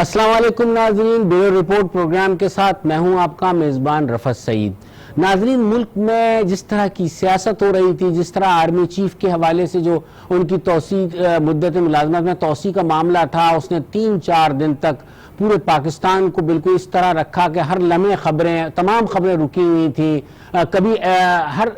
السلام علیکم ناظرین، بیورو رپورٹ پروگرام کے ساتھ میں ہوں آپ کا میزبان رفعت سعید۔ ناظرین، ملک میں جس طرح کی سیاست ہو رہی تھی، جس طرح آرمی چیف کے حوالے سے جو ان کی توسیع مدت ملازمت میں توسیع کا معاملہ تھا، اس نے 3-4 دن تک پورے پاکستان کو بالکل اس طرح رکھا کہ ہر لمحے خبریں، تمام خبریں رکی ہوئی تھیں۔ کبھی ہر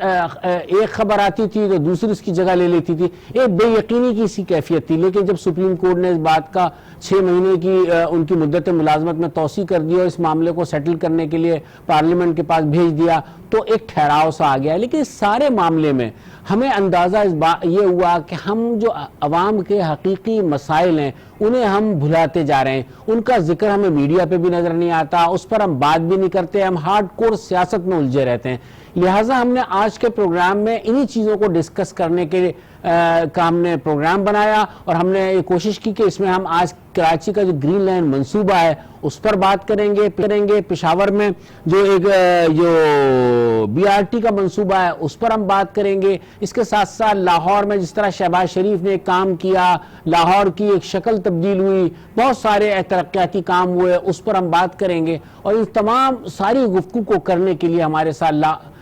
ایک خبر آتی تھی تو دوسری اس کی جگہ لے لیتی تھی، ایک بے یقینی کی اسی کیفیت تھی۔ لیکن جب سپریم کورٹ نے اس بات کا 6 مہینے کی ان کی مدت ملازمت میں توسیع کر دی اور اس معاملے کو سیٹل کرنے کے لیے پارلیمنٹ کے پاس بھیج دیا تو ایک ٹھہراؤ سا آ گیا۔ لیکن اس سارے معاملے میں ہمیں اندازہ یہ ہوا کہ ہم جو عوام کے حقیقی مسائل ہیں انہیں ہم بھلاتے جا رہے ہیں، ان کا ذکر ہمیں میڈیا پہ بھی نظر نہیں آتا، اس پر ہم بات بھی نہیں کرتے، ہم ہارڈ کور سیاست میں الجھے رہتے ہیں۔ لہٰذا ہم نے آج کے پروگرام میں انہی چیزوں کو ڈسکس کرنے کے کا ہم نے پروگرام بنایا اور ہم نے یہ کوشش کی کہ اس میں ہم آج کراچی کا جو گرین لائن منصوبہ ہے اس پر بات کریں گے، پشاور میں جو ایک BRT کا منصوبہ ہے اس پر ہم بات کریں گے، اس کے ساتھ ساتھ لاہور میں جس طرح شہباز شریف نے کام کیا، لاہور کی ایک شکل تبدیل ہوئی، بہت سارے ترقیاتی کام ہوئے، اس پر ہم بات کریں گے۔ اور ان تمام ساری گفتگو کو کرنے کے لیے ہمارے ساتھ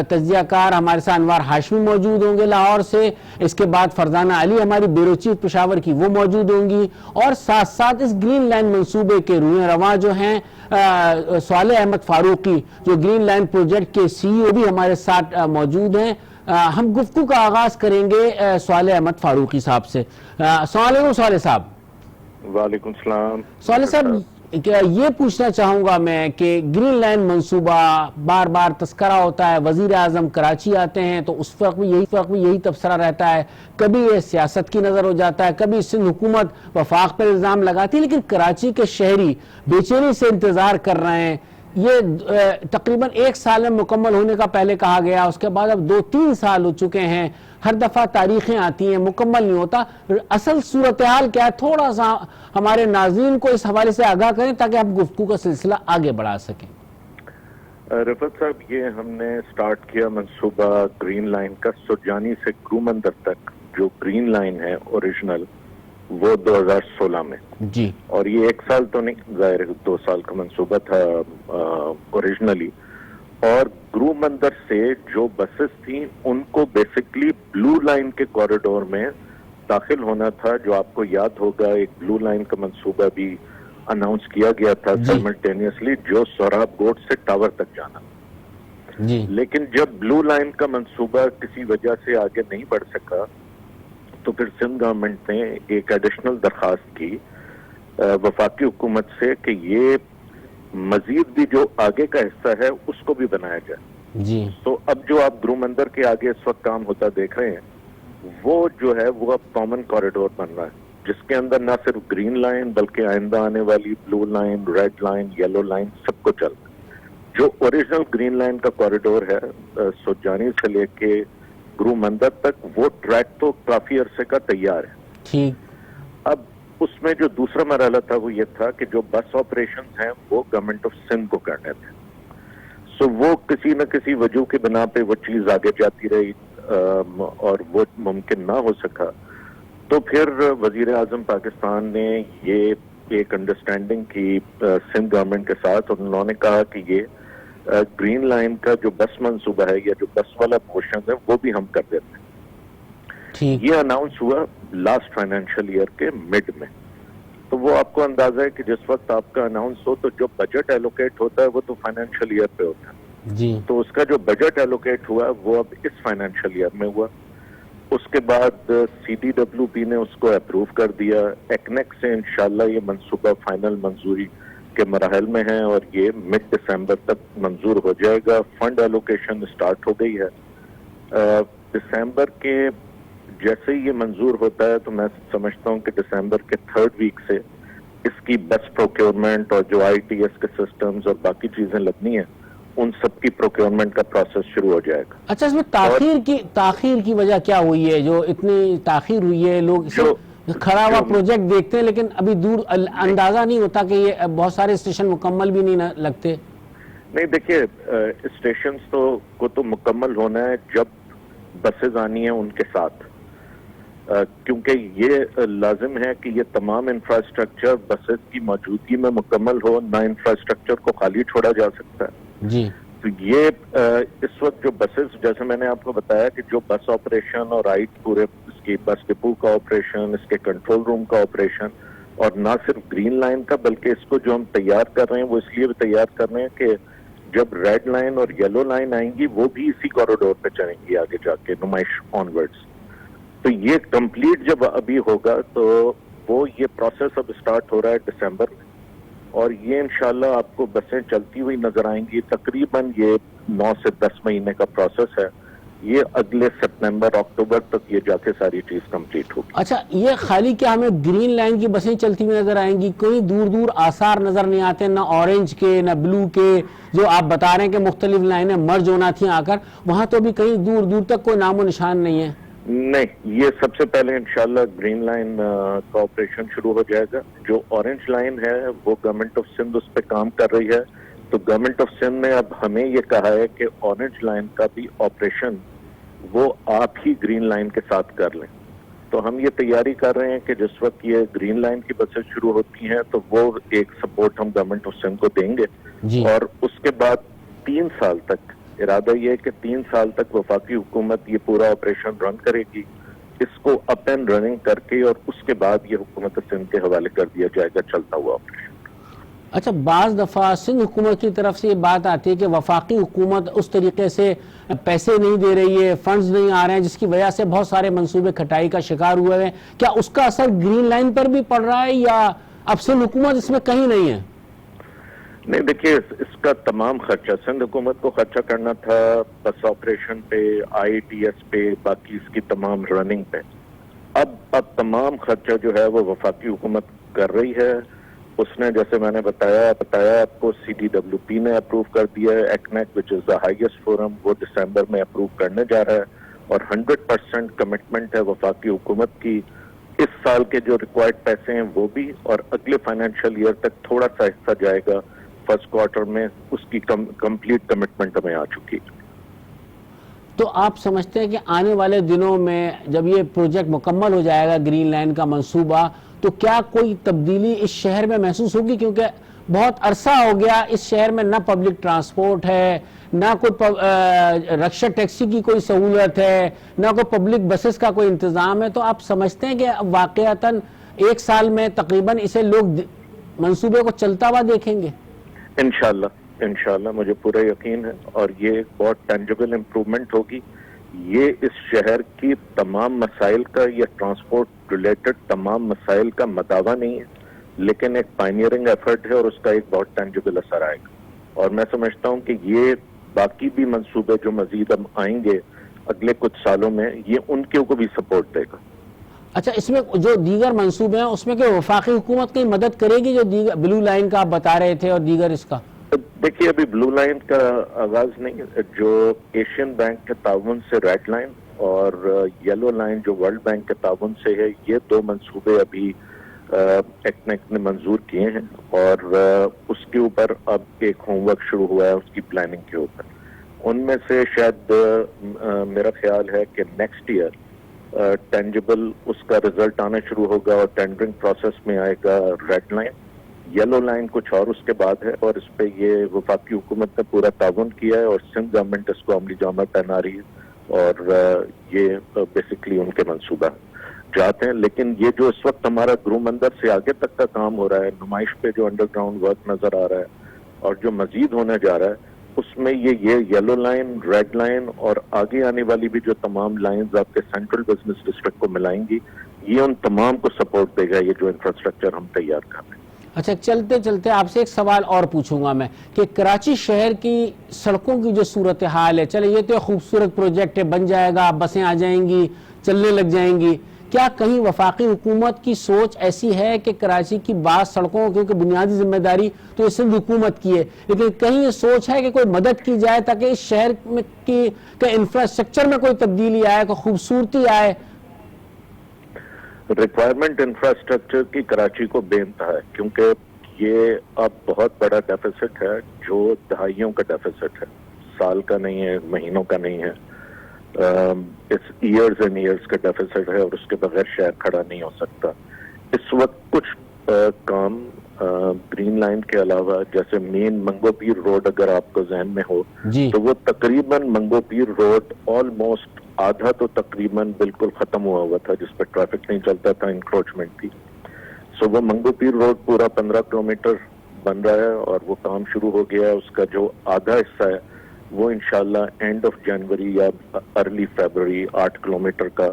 تجزیہ کار ہمارے ساتھ انوار ہاشمی موجود ہوں گے لاہور سے، اس کے بعد فرزانہ علی ہماری بیورو چیف پشاور کی وہ موجود ہوں گی، اور ساتھ ساتھ اس گرین لائن منصوبے کے روئیں رواں جو ہیں صالح احمد فاروقی جو گرین لائن پروجیکٹ کے CEO بھی ہمارے ساتھ موجود ہیں۔ ہم گفتگو کا آغاز کریں گے صالح احمد فاروقی صاحب سے۔ السلام علیکم صالح صاحب۔ وعلیکم السلام۔ صالح صاحب، یہ پوچھنا چاہوں گا میں کہ گرین لائن منصوبہ بار بار تذکرہ ہوتا ہے، وزیر اعظم کراچی آتے ہیں تو اس وقت بھی یہی تبصرہ رہتا ہے، کبھی یہ سیاست کی نظر ہو جاتا ہے، کبھی سندھ حکومت وفاق پر الزام لگاتی ہے، لیکن کراچی کے شہری بے چینی سے انتظار کر رہے ہیں۔ یہ تقریباً 1 سال میں مکمل ہونے کا پہلے کہا گیا، اس کے بعد اب 2-3 سال ہو چکے ہیں، ہر دفعہ تاریخیں آتی ہیں، مکمل نہیں ہوتا۔ اصل صورتحال کیا ہے، تھوڑا سا ہمارے ناظرین کو اس حوالے سے آگاہ کریں تاکہ ہم گفتگو کا سلسلہ آگے بڑھا سکیں۔ رفعت صاحب، یہ ہم نے سٹارٹ کیا منصوبہ گرین لائن کا سرجانی سے گرومندر تک، جو گرین لائن ہے اوریجنل، وہ 2016 میں جی، اور یہ 1 سال تو نہیں، ظاہر 2 سال کا منصوبہ تھا اوریجنلی۔ اور گرومندر سے جو بسز تھیں ان کو بیسکلی بلو لائن کے کوریڈور میں داخل ہونا تھا، جو آپ کو یاد ہوگا ایک بلو لائن کا منصوبہ بھی اناؤنس کیا گیا تھا سائملٹینیسلی، جو سوراب گوٹ سے ٹاور تک جانا۔ جی، لیکن جب بلو لائن کا منصوبہ کسی وجہ سے آگے نہیں بڑھ سکا تو پھر سندھ گورنمنٹ نے ایک ایڈیشنل درخواست کی وفاقی حکومت سے کہ یہ مزید بھی جو آگے کا حصہ ہے اس کو بھی بنایا جائے۔ جی، تو اب جو آپ گرومندر کے آگے اس وقت کام ہوتا دیکھ رہے ہیں، وہ جو ہے وہ اب کامن کوریڈور بن رہا ہے، جس کے اندر نہ صرف گرین لائن بلکہ آئندہ آنے والی blue line, red line, yellow line سب کو چل رہا ہے۔ جو اوریجنل گرین لائن کا کوریڈور ہے سرجانی سے لے کے گرومندر تک، وہ ٹریک تو کافی عرصے کا تیار ہے۔ ٹھیک۔ اب اس میں جو دوسرا مرحلہ تھا وہ یہ تھا کہ جو بس آپریشنز ہیں وہ گورنمنٹ آف سندھ کو کرنے تھے، سو وہ کسی نہ کسی وجہ کی بنا پہ وہ چیز آگے جاتی رہی اور وہ ممکن نہ ہو سکا۔ تو پھر وزیر اعظم پاکستان نے یہ ایک انڈرسٹینڈنگ کی سندھ گورنمنٹ کے ساتھ، اور انہوں نے کہا کہ یہ گرین لائن کا جو بس منصوبہ ہے یا جو بس والا پورشن ہے وہ بھی ہم کر دیتے ہیں۔ یہ اناؤنس ہوا لاسٹ فائنینشیل ایئر کے مڈ میں۔ تو وہ آپ کو اندازہ ہے کہ جس وقت آپ کا اناؤنس ہو تو جو بجٹ ایلوکیٹ ہوتا ہے وہ تو فائنینشیل ایئر پہ ہوتا ہے۔ جی، تو اس کا جو بجٹ ایلوکیٹ ہوا وہ اب اس فائنینشیل ایئر میں ہوا۔ اس کے بعد CDWP نے اس کو اپروو کر دیا، ایکنیک سے انشاءاللہ یہ منصوبہ فائنل منظوری کے مراحل میں ہے اور یہ مڈ دسمبر تک منظور ہو جائے گا۔ فنڈ ایلوکیشن سٹارٹ ہو گئی ہے۔ دسمبر کے جیسے ہی یہ منظور ہوتا ہے تو میں سمجھتا ہوں کہ دسمبر کے 3rd ویک سے اس کی بس پروکیورمنٹ اور جو ITS کے سسٹمز اور باقی چیزیں لگنی ہیں ان سب کی پروکیورمنٹ کا پروسیس شروع ہو جائے گا۔ اچھا، اس میں تاخیر کی وجہ کیا ہوئی ہے جو اتنی تاخیر ہوئی ہے؟ لوگ کھڑا ہوا پروجیکٹ دیکھتے ہیں لیکن ابھی دور اندازہ نہیں ہوتا کہ یہ بہت سارے اسٹیشن مکمل بھی نہیں لگتے۔ نہیں، دیکھیے اسٹیشنز کو تو مکمل ہونا ہے جب بسز آنی ہیں ان کے ساتھ۔ کیونکہ یہ لازم ہے کہ یہ تمام انفراسٹرکچر بسز کی موجودگی میں مکمل ہو، نہ انفراسٹرکچر کو خالی چھوڑا جا سکتا ہے. جی تو یہ اس وقت جو بسز، جیسے میں نے آپ کو بتایا کہ جو بس آپریشن اور پورے اس کی بس ڈپو کا آپریشن، اس کے کنٹرول روم کا آپریشن، اور نہ صرف گرین لائن کا بلکہ اس کو جو ہم تیار کر رہے ہیں وہ اس لیے بھی تیار کر رہے ہیں کہ جب ریڈ لائن اور یلو لائن آئیں گی وہ بھی اسی کوریڈور پہ چلیں گی آگے جا کے نمائش آنورڈز. تو یہ کمپلیٹ جب ابھی ہوگا تو وہ یہ پروسیس اب سٹارٹ ہو رہا ہے دسمبر میں، اور یہ انشاءاللہ آپ کو بسیں چلتی ہوئی نظر آئیں گی. تقریباً یہ 9 سے 10 مہینے کا پروسیس ہے. یہ اگلے سپتمبر اکتوبر تک یہ جا کے ساری چیز کمپلیٹ ہوگی. اچھا، یہ خالی کیا ہمیں گرین لائن کی بسیں چلتی ہوئی نظر آئیں گی؟ کوئی دور دور آثار نظر نہیں آتے، نہ اورنج کے نہ بلو کے، جو آپ بتا رہے ہیں کہ مختلف لائنیں مرج ہونا تھیں آ کر، وہاں تو بھی کہیں دور دور تک کوئی نام و نشان نہیں ہے. نہیں، یہ سب سے پہلے انشاءاللہ گرین لائن کا آپریشن شروع ہو جائے گا. جو اورنج لائن ہے وہ گورنمنٹ آف سندھ اس پہ کام کر رہی ہے. تو گورنمنٹ آف سندھ نے اب ہمیں یہ کہا ہے کہ اورنج لائن کا بھی آپریشن وہ آپ ہی گرین لائن کے ساتھ کر لیں. تو ہم یہ تیاری کر رہے ہیں کہ جس وقت یہ گرین لائن کی بسیں شروع ہوتی ہیں تو وہ ایک سپورٹ ہم گورنمنٹ آف سندھ کو دیں گے. جی. اور اس کے بعد 3 سال تک ارادہ یہ ہے کہ 3 سال تک وفاقی حکومت یہ پورا آپریشن رن کرے گی. اس کو اپ اینڈ رننگ کر کے اور اس کے بعد یہ حکومت سندھ کے حوالے کر دیا جائے گا چلتا ہوا آپریشن. اچھا، بعض دفعہ سندھ حکومت کی طرف سے یہ بات آتی ہے کہ وفاقی حکومت اس طریقے سے پیسے نہیں دے رہی ہے، فنڈز نہیں آ رہے ہیں، جس کی وجہ سے بہت سارے منصوبے کھٹائی کا شکار ہوئے ہیں. کیا اس کا اثر گرین لائن پر بھی پڑ رہا ہے یا اب سندھ حکومت اس میں کہیں نہیں ہے؟ نہیں، دیکھیے اس کا تمام خرچہ سندھ حکومت کو خرچہ کرنا تھا بس آپریشن پہ، آئی ٹی ایس پہ، باقی اس کی تمام رننگ پہ. اب تمام خرچہ جو ہے وہ وفاقی حکومت کر رہی ہے. اس نے جیسے میں نے بتایا آپ کو سی ڈی ڈبلیو پی نے اپروو کر دیا ہے. ایکنیک وچ از دا ہائیسٹ فورم، وہ دسمبر میں اپروو کرنے جا رہا ہے. اور 100% کمٹمنٹ ہے وفاقی حکومت کی. اس سال کے جو ریکوائرڈ پیسے ہیں وہ بھی، اور اگلے فائنینشیل ایئر تک تھوڑا سا حصہ جائے گا فرسٹ کوارٹر میں. اس کی کمپلیٹ کمٹمنٹ ہمیں آ چکی. تو آپ سمجھتے ہیں کہ آنے والے دنوں میں جب یہ پروجیکٹ مکمل ہو جائے گا گرین لائن کا منصوبہ، تو کیا کوئی تبدیلی اس شہر میں محسوس ہوگی؟ کیونکہ بہت عرصہ ہو گیا اس شہر میں نہ پبلک ٹرانسپورٹ ہے، نہ کوئی رکشہ ٹیکسی کی کوئی سہولت ہے، نہ کوئی پبلک بسز کا کوئی انتظام ہے. تو آپ سمجھتے ہیں کہ اب واقعتاً 1 سال میں تقریباً اسے لوگ منصوبے کو چلتا ہوا دیکھیں گے؟ انشاءاللہ مجھے پورا یقین ہے، اور یہ ایک بہت ٹینجیبل امپروومنٹ ہوگی. یہ اس شہر کی تمام مسائل کا، یہ ٹرانسپورٹ ریلیٹڈ تمام مسائل کا مداوع نہیں ہے، لیکن ایک پائنیئرنگ ایفرٹ ہے اور اس کا ایک بہت ٹینجیبل اثر آئے گا. اور میں سمجھتا ہوں کہ یہ باقی بھی منصوبے جو مزید اب آئیں گے اگلے کچھ سالوں میں، یہ ان کو بھی سپورٹ دے گا. اچھا، اس میں جو دیگر منصوبے ہیں اس میں کہ وفاقی حکومت کی مدد کرے گی؟ جو دیگر بلو لائن کا آپ بتا رہے تھے اور دیگر اس کا، دیکھیے ابھی بلو لائن کا آغاز نہیں ہے. جو ایشین بینک کے تعاون سے ریڈ لائن اور یلو لائن جو ورلڈ بینک کے تعاون سے ہے، یہ 2 منصوبے ابھی ایکنیک نے منظور کیے ہیں، اور اس کے اوپر اب ایک ہوم ورک شروع ہوا ہے اس کی پلاننگ کے اوپر. ان میں سے شاید میرا خیال ہے کہ نیکسٹ ایئر ٹینجیبل اس کا رزلٹ آنا شروع ہوگا، اور ٹینڈرنگ پروسیس میں آئے گا ریڈ لائن. یلو لائن کچھ اور اس کے بعد ہے، اور اس پہ یہ وفاقی حکومت نے پورا تعاون کیا ہے، اور سندھ گورنمنٹ اس کو عملی جامہ پہنا رہی ہے، اور یہ بیسکلی ان کے منصوبہ جاتے ہیں. لیکن یہ جو اس وقت ہمارا گرو مندر سے آگے تک کا کام ہو رہا ہے، نمائش پہ جو انڈر گراؤنڈ ورک نظر آ رہا ہے اور جو مزید ہونے جا رہا ہے، اس میں یہ یلو لائن، ریڈ لائن اور آگے آنے والی بھی جو تمام لائنز آپ کے سینٹرل بزنس ڈسٹرکٹ کو ملائیں گی، یہ ان تمام کو سپورٹ دے گا، یہ جو انفراسٹرکچر ہم تیار کر رہے ہیں. اچھا، چلتے چلتے آپ سے ایک سوال اور پوچھوں گا میں کہ کراچی شہر کی سڑکوں کی جو صورتحال ہے، چلے یہ تو خوبصورت پروجیکٹ ہے، بن جائے گا، بسیں آ جائیں گی، چلنے لگ جائیں گی، کیا کہیں وفاقی حکومت کی سوچ ایسی ہے کہ کراچی کی بعض سڑکوں، کیونکہ بنیادی ذمہ داری تو یہ سندھ حکومت کی ہے، لیکن کہیں یہ سوچ ہے کہ کوئی مدد کی جائے تاکہ اس شہر کی انفراسٹرکچر میں کوئی تبدیلی آئے، کوئی خوبصورتی آئے؟ ریکوائرمنٹ انفراسٹرکچر کی کراچی کو بے انتہا ہے، کیونکہ یہ اب بہت بڑا ڈیفیسٹ ہے، جو دہائیوں کا ڈیفیسٹ ہے، سال کا نہیں ہے، مہینوں کا نہیں ہے. اس ایئرز اینڈ ایئرز کا ڈیفیسٹ ہے اور اس کے بغیر شہر کھڑا نہیں ہو سکتا. اس وقت کچھ کام گرین لائن کے علاوہ جیسے مین منگو پیر روڈ اگر آپ کو ذہن میں ہو تو وہ تقریباً منگو پیر روڈ آلموسٹ آدھا تو تقریباً بالکل ختم ہوا تھا, جس پہ ٹریفک نہیں چلتا تھا, انکروچمنٹ تھی. سو وہ منگو پیر روڈ پورا 15 کلومیٹر بن رہا ہے اور وہ کام شروع ہو گیا ہے. اس کا جو آدھا حصہ ہے وہ انشاءاللہ اینڈ آف جنوری یا ارلی فیبروری 8 کلومیٹر کا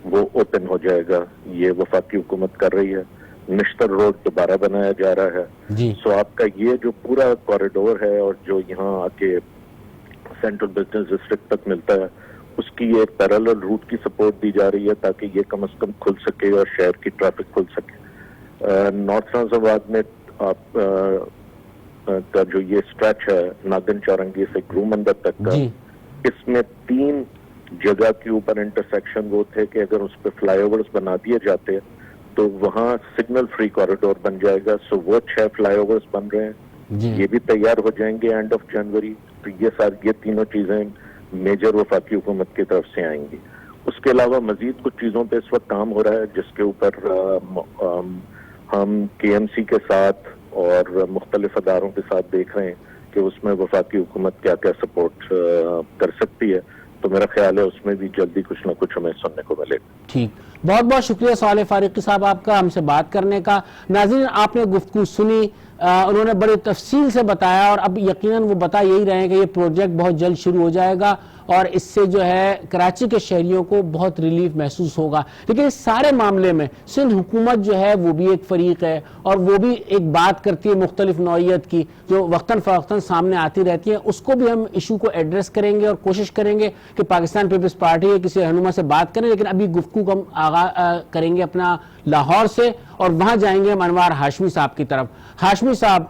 وہ اوپن ہو جائے گا. یہ وفاقی حکومت کر رہی ہے. نشتر روڈ دوبارہ بنایا جا رہا ہے. سو آپ کا یہ جو پورا کوریڈور ہے اور جو یہاں آ کے سینٹرل بزنس ڈسٹرکٹ تک ملتا ہے, اس کی ایک پیرالل روٹ کی سپورٹ دی جا رہی ہے تاکہ یہ کم از کم کھل سکے اور شہر کی ٹریفک کھل سکے. نارتھ ناز آباد میں آپ کا جو یہ اسٹریچ ہے ناگن چورنگی سے گرو مندر تک کا, اس میں 3 جگہ کے اوپر انٹرسیکشن وہ تھے کہ اگر اس پہ فلائی اوورز بنا دیے جاتے تو وہاں سگنل فری کوریڈور بن جائے گا. سو وہ 6 فلائی اوورز بن رہے ہیں, یہ بھی تیار ہو جائیں گے اینڈ آف جنوری. تو یہ تینوں چیزیں میجر وفاقی حکومت کی طرف سے آئیں گی. اس کے علاوہ مزید کچھ چیزوں پہ اس وقت کام ہو رہا ہے جس کے اوپر ہم کے ایم سی کے ساتھ اور مختلف اداروں کے ساتھ دیکھ رہے ہیں کہ اس میں وفاقی حکومت کیا کیا سپورٹ کر سکتی ہے. تو میرا خیال ہے اس میں بھی جلدی کچھ نہ کچھ ہمیں سننے کو ملے. ٹھیک, بہت بہت شکریہ صالح فاروقی صاحب آپ کا ہم سے بات کرنے کا. ناظرین, آپ نے گفتگو سنی, انہوں نے بڑی تفصیل سے بتایا اور اب یقیناً وہ بتا یہی رہے ہیں کہ یہ پروجیکٹ بہت جلد شروع ہو جائے گا اور اس سے جو ہے کراچی کے شہریوں کو بہت ریلیف محسوس ہوگا. لیکن اس سارے معاملے میں سندھ حکومت جو ہے وہ بھی ایک فریق ہے اور وہ بھی ایک بات کرتی ہے مختلف نوعیت کی جو وقتاً فوقتاً سامنے آتی رہتی ہے. اس کو بھی ہم ایشو کو ایڈریس کریں گے اور کوشش کریں گے کہ پاکستان پیپلز پارٹی کے کسی رہنما سے بات کریں. لیکن ابھی گفتگو کو ہم آغاز کریں گے اپنا لاہور سے اور وہاں جائیں گے ہم انوار ہاشمی صاحب کی طرف. ہاشمی صاحب,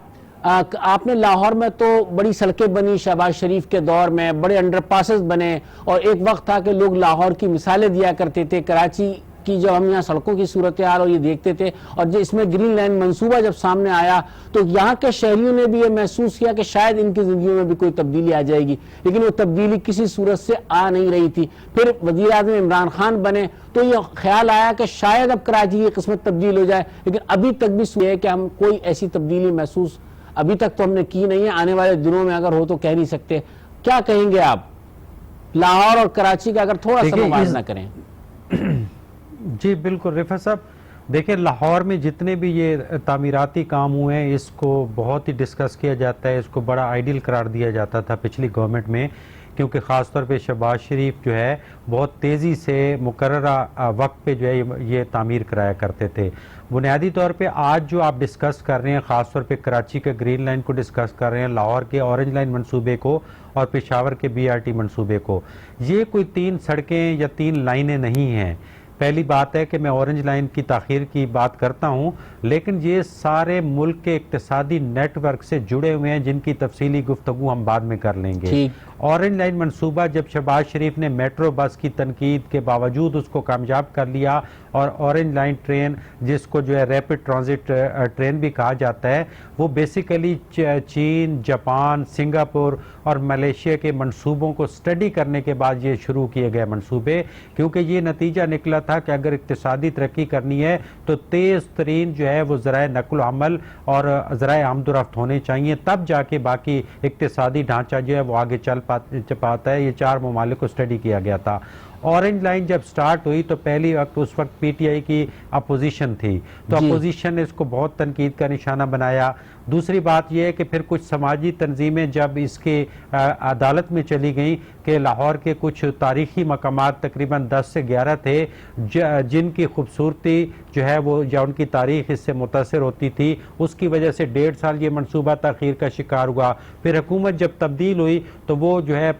آپ نے لاہور میں تو بڑی سڑکیں بنی شہباز شریف کے دور میں, بڑے انڈر پاسز بنے اور ایک وقت تھا کہ لوگ لاہور کی مثالیں دیا کرتے تھے. کراچی کی جب ہم یہاں سڑکوں کی صورتحال اور یہ دیکھتے تھے اور جو اس میں گرین لائن منصوبہ جب سامنے آیا تو یہاں کے شہریوں نے بھی یہ محسوس کیا کہ شاید ان کی زندگیوں میں بھی کوئی تبدیلی آ جائے گی, لیکن وہ تبدیلی کسی صورت سے آ نہیں رہی تھی. پھر وزیر اعظم عمران خان بنے تو یہ خیال آیا کہ شاید اب کراچی کی قسمت تبدیل ہو جائے, لیکن ابھی تک بھی یہ ہے کہ ہم کوئی ایسی تبدیلی محسوس ابھی تک تو ہم نے کی نہیں ہے. آنے والے دنوں میں اگر ہو تو کہہ نہیں سکتے. کیا کہیں گے آپ لاہور اور کراچی کا اگر تھوڑا سا موازنہ کریں؟ جی بالکل رفعت صاحب, دیکھیں لاہور میں جتنے بھی یہ تعمیراتی کام ہوئے ہیں اس کو بہت ہی ڈسکس کیا جاتا ہے, اس کو بڑا آئیڈیل قرار دیا جاتا تھا پچھلی گورنمنٹ میں, کیونکہ خاص طور پہ شہباز شریف جو ہے بہت تیزی سے مقررہ وقت پہ جو ہے یہ تعمیر کرایا کرتے تھے. بنیادی طور پہ آج جو آپ ڈسکس کر رہے ہیں خاص طور پہ کراچی کے گرین لائن کو ڈسکس کر رہے ہیں, لاہور کے اورنج لائن منصوبے کو اور پشاور کے بی آر ٹی منصوبے کو, یہ کوئی 3 سڑکیں یا 3 لائنیں نہیں ہیں. پہلی بات ہے کہ میں اورنج لائن کی تاخیر کی بات کرتا ہوں, لیکن یہ سارے ملک کے اقتصادی نیٹ ورک سے جڑے ہوئے ہیں جن کی تفصیلی گفتگو ہم بعد میں کر لیں گے. اورنج لائن منصوبہ جب شہباز شریف نے میٹرو بس کی تنقید کے باوجود اس کو کامیاب کر لیا اور اورنج لائن ٹرین جس کو جو ہے ریپڈ ٹرانزٹ ٹرین بھی کہا جاتا ہے, وہ بیسیکلی چین, جاپان, سنگاپور اور ملیشیا کے منصوبوں کو سٹڈی کرنے کے بعد یہ شروع کیے گئے منصوبے, کیونکہ یہ نتیجہ نکلا تھا کہ اگر اقتصادی ترقی کرنی ہے تو تیز ترین جو ہے وہ ذرائع نقل و حمل اور ذرائع آمد و رفت ہونے چاہیے, تب جا کے باقی اقتصادی ڈھانچہ جو ہے وہ آگے چل پاتا ہے. یہ 4 ممالک کو سٹڈی کیا گیا تھا. اورنج لائن جب سٹارٹ ہوئی تو پہلی وقت اس وقت پی ٹی آئی کی اپوزیشن تھی, تو اپوزیشن نے اس کو بہت تنقید کا نشانہ بنایا. دوسری بات یہ ہے کہ پھر کچھ سماجی تنظیمیں جب اس کے عدالت میں چلی گئیں کہ لاہور کے کچھ تاریخی مقامات تقریباً 10 سے 11 تھے جن کی خوبصورتی جو ہے وہ یا ان کی تاریخ اس سے متاثر ہوتی تھی, اس کی وجہ سے 1.5 سال یہ منصوبہ تاخیر کا شکار ہوا. پھر حکومت جب تبدیل ہوئی تو وہ جو ہے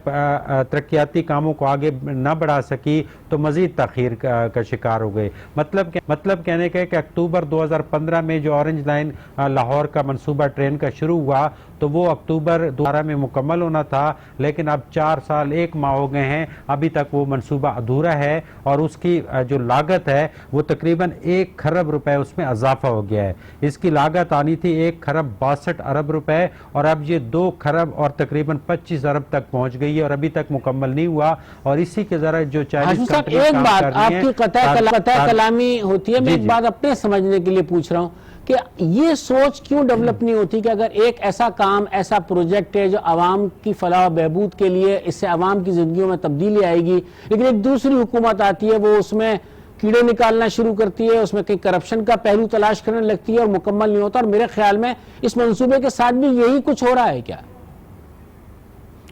ترقیاتی کاموں کو آگے نہ بڑھا سکی تو مزید تاخیر کا شکار ہو گئے. مطلب کہنے کا ہے کہ اکتوبر 2015 میں جو اورنج لائن لاہور کا منصوبہ ٹرین کا شروع ہوا تو وہ اکتوبر 2012 میں مکمل ہونا تھا، لیکن اب 4 سال 1 ماہ ہو گئے ہیں، ابھی تک وہ منصوبہ ادھورا ہے، اور اس کی جو لاگت ہے وہ تقریباً 1 کھرب روپے اس میں اضافہ ہو گیا ہے۔ اس کی لاگت آنی تھی 1 کھرب 62 ارب روپے، اور اب یہ 2 کھرب اور تقریباً 25 ارب تک پہنچ گئی ہے، اور ابھی تک مکمل نہیں ہوا۔ اور اسی کے ذرا جو چائنیز کمپنیاں ایک کام بات کر آپ رہی کی ہیں، قطع کلامی ہوتی ہے، میں ایک بات اپنے سمجھنے کے لیے پوچھ رہا ہوں کہ یہ سوچ کیوں ڈیولپ نہیں ہوتی کہ اگر ایک ایسا کام، ایسا پروجیکٹ ہے جو عوام کی فلاح و بہبود کے لیے، اس سے عوام کی زندگیوں میں تبدیلی آئے گی، لیکن ایک دوسری حکومت آتی ہے، وہ اس میں کیڑے نکالنا شروع کرتی ہے، اس میں کئی کرپشن کا پہلو تلاش کرنے لگتی ہے اور مکمل نہیں ہوتا۔ اور میرے خیال میں اس منصوبے کے ساتھ بھی یہی کچھ ہو رہا ہے کیا؟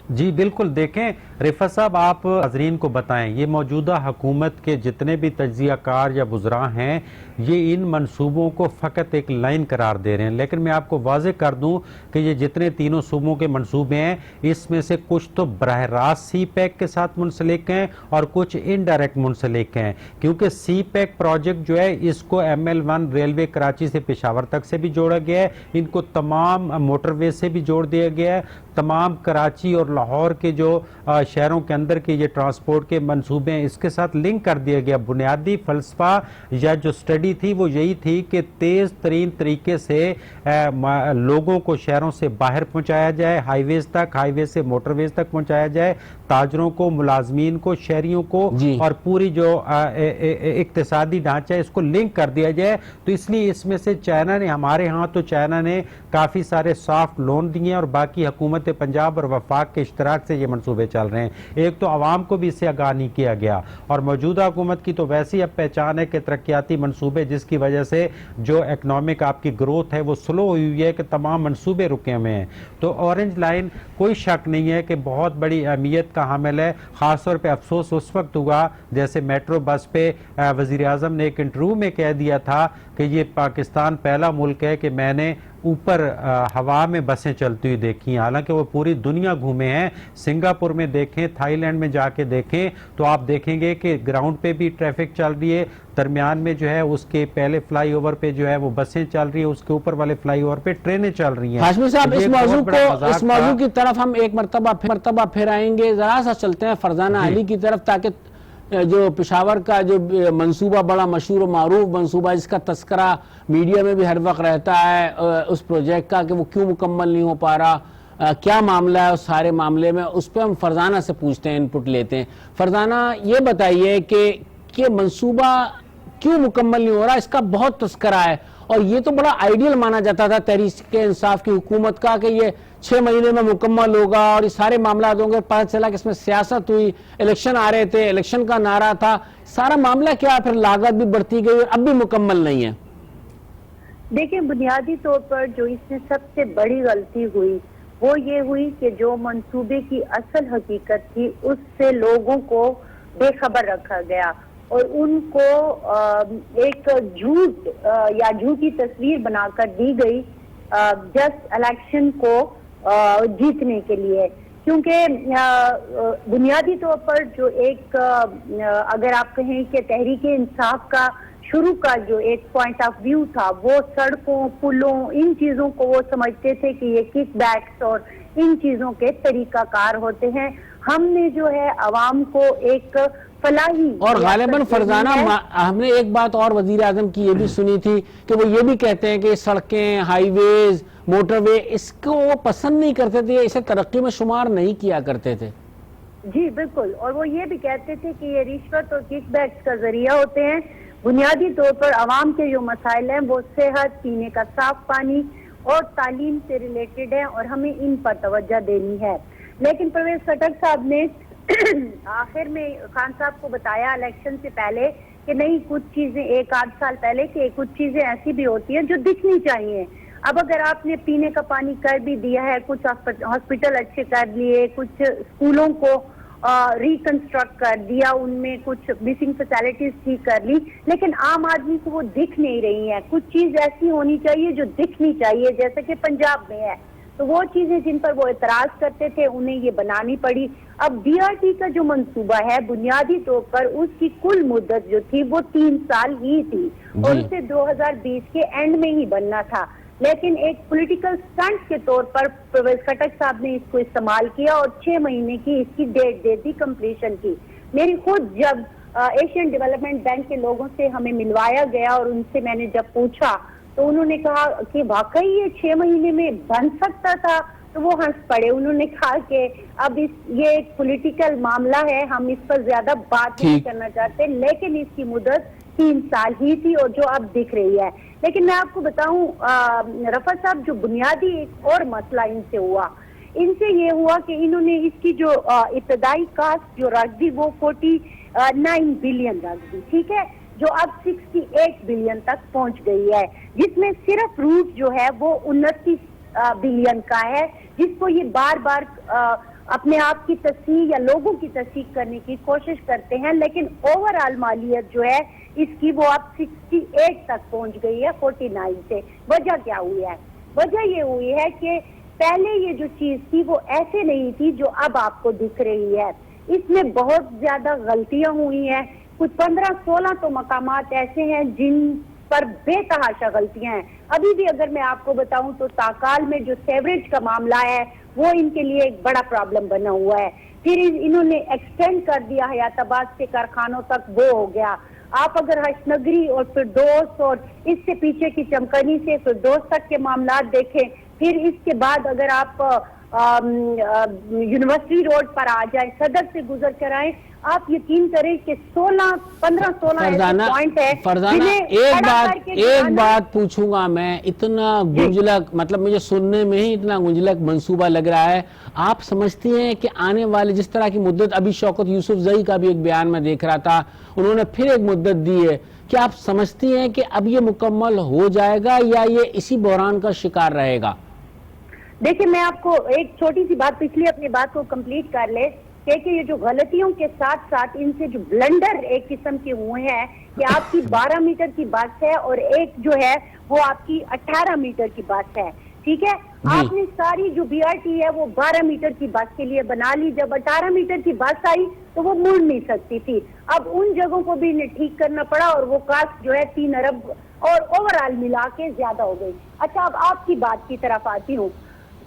جی بالکل، دیکھیں رفعت صاحب، آپ ناظرین کو بتائیں، یہ موجودہ حکومت کے جتنے بھی تجزیہ کار یا وزراء ہیں، یہ ان منصوبوں کو فقط ایک لائن قرار دے رہے ہیں، لیکن میں آپ کو واضح کر دوں کہ یہ جتنے تینوں صوبوں کے منصوبے ہیں، اس میں سے کچھ تو براہ راست سی پیک کے ساتھ منسلک ہیں اور کچھ انڈائریکٹ منسلک ہیں، کیونکہ سی پیک پروجیکٹ جو ہے اس کو ML1 ریلوے کراچی سے پشاور تک سے بھی جوڑا گیا ہے، ان کو تمام موٹر وے سے بھی جوڑ دیا گیا ہے، تمام کراچی اور لاہور کے جو شہروں کے اندر کے یہ ٹرانسپورٹ کے منصوبے ہیں اس کے ساتھ لنک کر دیا گیا۔ بنیادی فلسفہ یا جو سٹڈی تھی وہ یہی تھی کہ تیز ترین طریقے سے لوگوں کو شہروں سے باہر پہنچایا جائے، ہائی ویز تک، ہائی ویز سے موٹر ویز تک پہنچایا جائے، تاجروں کو، ملازمین کو، شہریوں کو اور پوری جو اقتصادی ڈھانچہ ہے اس کو لنک کر دیا جائے۔ تو اس لیے اس میں سے چائنا نے، ہمارے ہاں تو چائنا نے کافی سارے سافٹ لون دیے اور باقی حکومت پنجاب اور وفاق کے اشتراک سے یہ منصوبے چل رہے ہیں۔ ایک تو عوام کو بھی اس سے آگاہ نہیں کیا گیا، اور موجودہ حکومت کی تو ویسی اب پہچان ہے کہ ترقیاتی منصوبے، جس کی وجہ سے جو اکنامک آپ کی گروتھ ہے وہ سلو ہوئی ہے کہ تمام منصوبے رکے ہوئے ہیں۔ تو اورنج لائن کوئی شک نہیں ہے کہ بہت بڑی اہمیت کا حامل ہے، خاص طور پہ افسوس اس وقت ہوا جیسے میٹرو بس پہ وزیر اعظم نے ایک انٹرویو میں کہہ دیا تھا کہ یہ پاکستان پہلا ملک ہے کہ میں نے اوپر ہوا میں بسیں چلتی ہوئی دیکھی، حالانکہ وہ پوری دنیا گھومے ہیں۔ سنگاپور میں دیکھیں، تھائی لینڈ میں جا کے دیکھیں تو آپ دیکھیں گے کہ گراؤنڈ پہ بھی ٹریفک چل رہی ہے، درمیان میں جو ہے اس کے پہلے فلائی اوور پہ جو ہے وہ بسیں چل رہی ہیں، اس کے اوپر والے فلائی اوور پہ ٹرینیں چل رہی ہیں۔ ہاشمی صاحب، اس موضوع کی طرف ہم ایک مرتبہ پھر آئیں گے، ذرا سا چلتے ہیں فرزانہ علی کی طرف، تاکہ جو پشاور کا جو منصوبہ بڑا مشہور و معروف منصوبہ جس کا تذکرہ میڈیا میں بھی ہر وقت رہتا ہے اس پروجیکٹ کا کہ وہ کیوں مکمل نہیں ہو پا رہا، کیا معاملہ ہے اس سارے معاملے میں، اس پہ ہم فرزانہ سے پوچھتے ہیں، انپٹ لیتے ہیں۔ فرزانہ، یہ بتائیے کہ منصوبہ کیوں مکمل نہیں ہو رہا؟ اس کا بہت تذکرہ ہے اور یہ تو بڑا آئیڈیل مانا جاتا تھا تحریک انصاف کی حکومت کا کہ یہ 6 مہینے میں مکمل ہوگا اور یہ سارے معاملات ہوں گے۔ پتہ چلا کہ اس میں سیاست ہوئی، الیکشن آ رہے تھے، الیکشن کا نعرہ تھا، سارا معاملہ کیا، پھر لاگت بھی بڑھتی گئی اور اب بھی مکمل نہیں ہے۔ دیکھیں، بنیادی طور پر جو اس میں سب سے بڑی غلطی ہوئی وہ یہ ہوئی کہ جو منصوبے کی اصل حقیقت تھی اس سے لوگوں کو بے خبر رکھا گیا اور ان کو ایک جھوٹ یا جھوٹی تصویر بنا کر دی گئی جسٹ الیکشن کو جیتنے کے لیے، کیونکہ بنیادی طور پر جو ایک اگر آپ کہیں کہ تحریک انصاف کا شروع کا جو ایک پوائنٹ آف ویو تھا وہ سڑکوں، پلوں، ان چیزوں کو وہ سمجھتے تھے کہ یہ کک بیکس اور ان چیزوں کے طریقہ کار ہوتے ہیں۔ ہم نے جو ہے عوام کو ایک فلاحی اور غالباً فرزانہ ہم نے ایک بات اور وزیر اعظم کی یہ بھی سنی تھی کہ وہ یہ بھی کہتے ہیں کہ سڑکیں، ہائی ویز، موٹر وے، اس کو وہ پسند نہیں کرتے تھے، اسے ترقی میں شمار نہیں کیا کرتے تھے۔ جی بالکل، اور وہ یہ بھی کہتے تھے کہ یہ رشوت اور کک بیکس کا ذریعہ ہوتے ہیں۔ بنیادی طور پر عوام کے جو مسائل ہیں وہ صحت، پینے کا صاف پانی اور تعلیم سے ریلیٹڈ ہیں اور ہمیں ان پر توجہ دینی ہے۔ لیکن پرویز خٹک صاحب نے آخر میں خان صاحب کو بتایا الیکشن سے پہلے کہ نہیں، کچھ چیزیں 1-8 سال پہلے کہ کچھ چیزیں ایسی بھی ہوتی ہیں جو دکھنی چاہیے۔ اب اگر آپ نے پینے کا پانی کر بھی دیا ہے، کچھ ہاسپٹل اچھے کر لیے، کچھ اسکولوں کو ریکنسٹرکٹ کر دیا، ان میں کچھ مسنگ فیسلٹیز ٹھیک کر لی، لیکن عام آدمی کو وہ دکھ نہیں رہی ہیں۔ کچھ چیز ایسی ہونی چاہیے جو دکھنی چاہیے، جیسے کہ پنجاب میں ہے، تو وہ چیزیں جن پر وہ اعتراض کرتے تھے انہیں یہ بنانی پڑی۔ اب BRT کا جو منصوبہ ہے بنیادی طور پر اس کی کل مدت جو تھی وہ 3 سال ہی تھی اور اسے 2020 کے اینڈ میں ہی بننا تھا، لیکن ایک پولیٹیکل سٹنٹ کے طور پر پرویز خٹک صاحب نے اس کو استعمال کیا اور 6 مہینے کی اس کی ڈیٹ دے دی کمپلیشن کی. میری خود جب ایشین ڈیولپمنٹ بینک کے لوگوں سے ہمیں ملوایا گیا اور ان سے میں نے جب پوچھا تو انہوں نے کہا کہ واقعی یہ 6 مہینے میں بن سکتا تھا, تو وہ ہنس پڑے. انہوں نے کہا کہ اب یہ ایک پولیٹیکل معاملہ ہے, ہم اس پر زیادہ بات نہیں کرنا چاہتے, لیکن اس کی مدت 3 سال ہی تھی اور جو اب دکھ رہی ہے. لیکن میں آپ کو بتاؤں رفعت صاحب, جو بنیادی ایک اور مسئلہ ان سے ہوا, ان سے یہ ہوا کہ انہوں نے اس کی جو ابتدائی کاسٹ جو رکھ دی وہ 49 بلین رکھ دی, ٹھیک ہے, جو اب 68 بلین تک پہنچ گئی ہے, جس میں صرف روٹ جو ہے وہ 29 بلین کا ہے, جس کو یہ بار بار اپنے آپ کی تصحیح یا لوگوں کی تصحیح کرنے کی کوشش کرتے ہیں, لیکن اوور آل مالیت جو ہے اس کی وہ اب 68 تک پہنچ گئی ہے 49 سے. وجہ کیا ہوئی ہے؟ وجہ یہ ہوئی ہے کہ پہلے یہ جو چیز تھی وہ ایسے نہیں تھی جو اب آپ کو دکھ رہی ہے. اس میں بہت زیادہ غلطیاں ہوئی ہیں, کچھ 15-16 تو مقامات ایسے ہیں جن پر بے تحاشا غلطیاں ہیں. ابھی بھی اگر میں آپ کو بتاؤں تو تاکال میں جو سیوریج کا معاملہ ہے وہ ان کے لیے ایک بڑا پرابلم بنا ہوا ہے. پھر انہوں نے ایکسٹینڈ کر دیا حیات آباد سے کارخانوں تک, وہ ہو گیا. آپ اگر حشن نگری اور فردوس اور اس سے پیچھے کی چمکنی سے فردوس تک کے معاملات دیکھیں, پھر اس کے بعد اگر آپ یونیورسٹی روڈ پر آ جائیں, صدر سے گزر کر آئیں, آپ یقین کریں کہ 15-16 پوائنٹ ہے. فرزانہ ایک بات پوچھوں گا میں, اتنا گنجلک, مطلب مجھے سننے میں ہی اتنا گنجلک منصوبہ لگ رہا ہے. آپ سمجھتی ہیں کہ آنے والے جس طرح کی مدت, ابھی شوکت یوسف زئی کا بھی ایک بیان میں دیکھ رہا تھا, انہوں نے پھر ایک مدت دی ہے, کیا آپ سمجھتی ہیں کہ اب یہ مکمل ہو جائے گا یا یہ اسی بحران کا شکار رہے گا؟ دیکھیں میں آپ کو ایک چھوٹی سی بات, پچھلی اپنی بات کو کمپلیٹ کر لے کہ یہ جو غلطیوں کے ساتھ ساتھ ان سے جو بلنڈر ایک قسم کے ہوئے ہیں کہ آپ کی 12 میٹر کی بس ہے اور ایک جو ہے وہ آپ کی 18 میٹر کی بس ہے, ٹھیک ہے. آپ نے ساری جو بی آر ٹی ہے وہ 12 میٹر کی بس کے لیے بنا لی, جب 18 میٹر کی بس آئی تو وہ مڑ نہیں سکتی تھی. اب ان جگہوں کو بھی انہیں ٹھیک کرنا پڑا اور وہ کاسٹ جو ہے 3 ارب اور اوور آل ملا کے زیادہ ہو گئی. اچھا, اب آپ کی بات کی طرف آتی ہوں,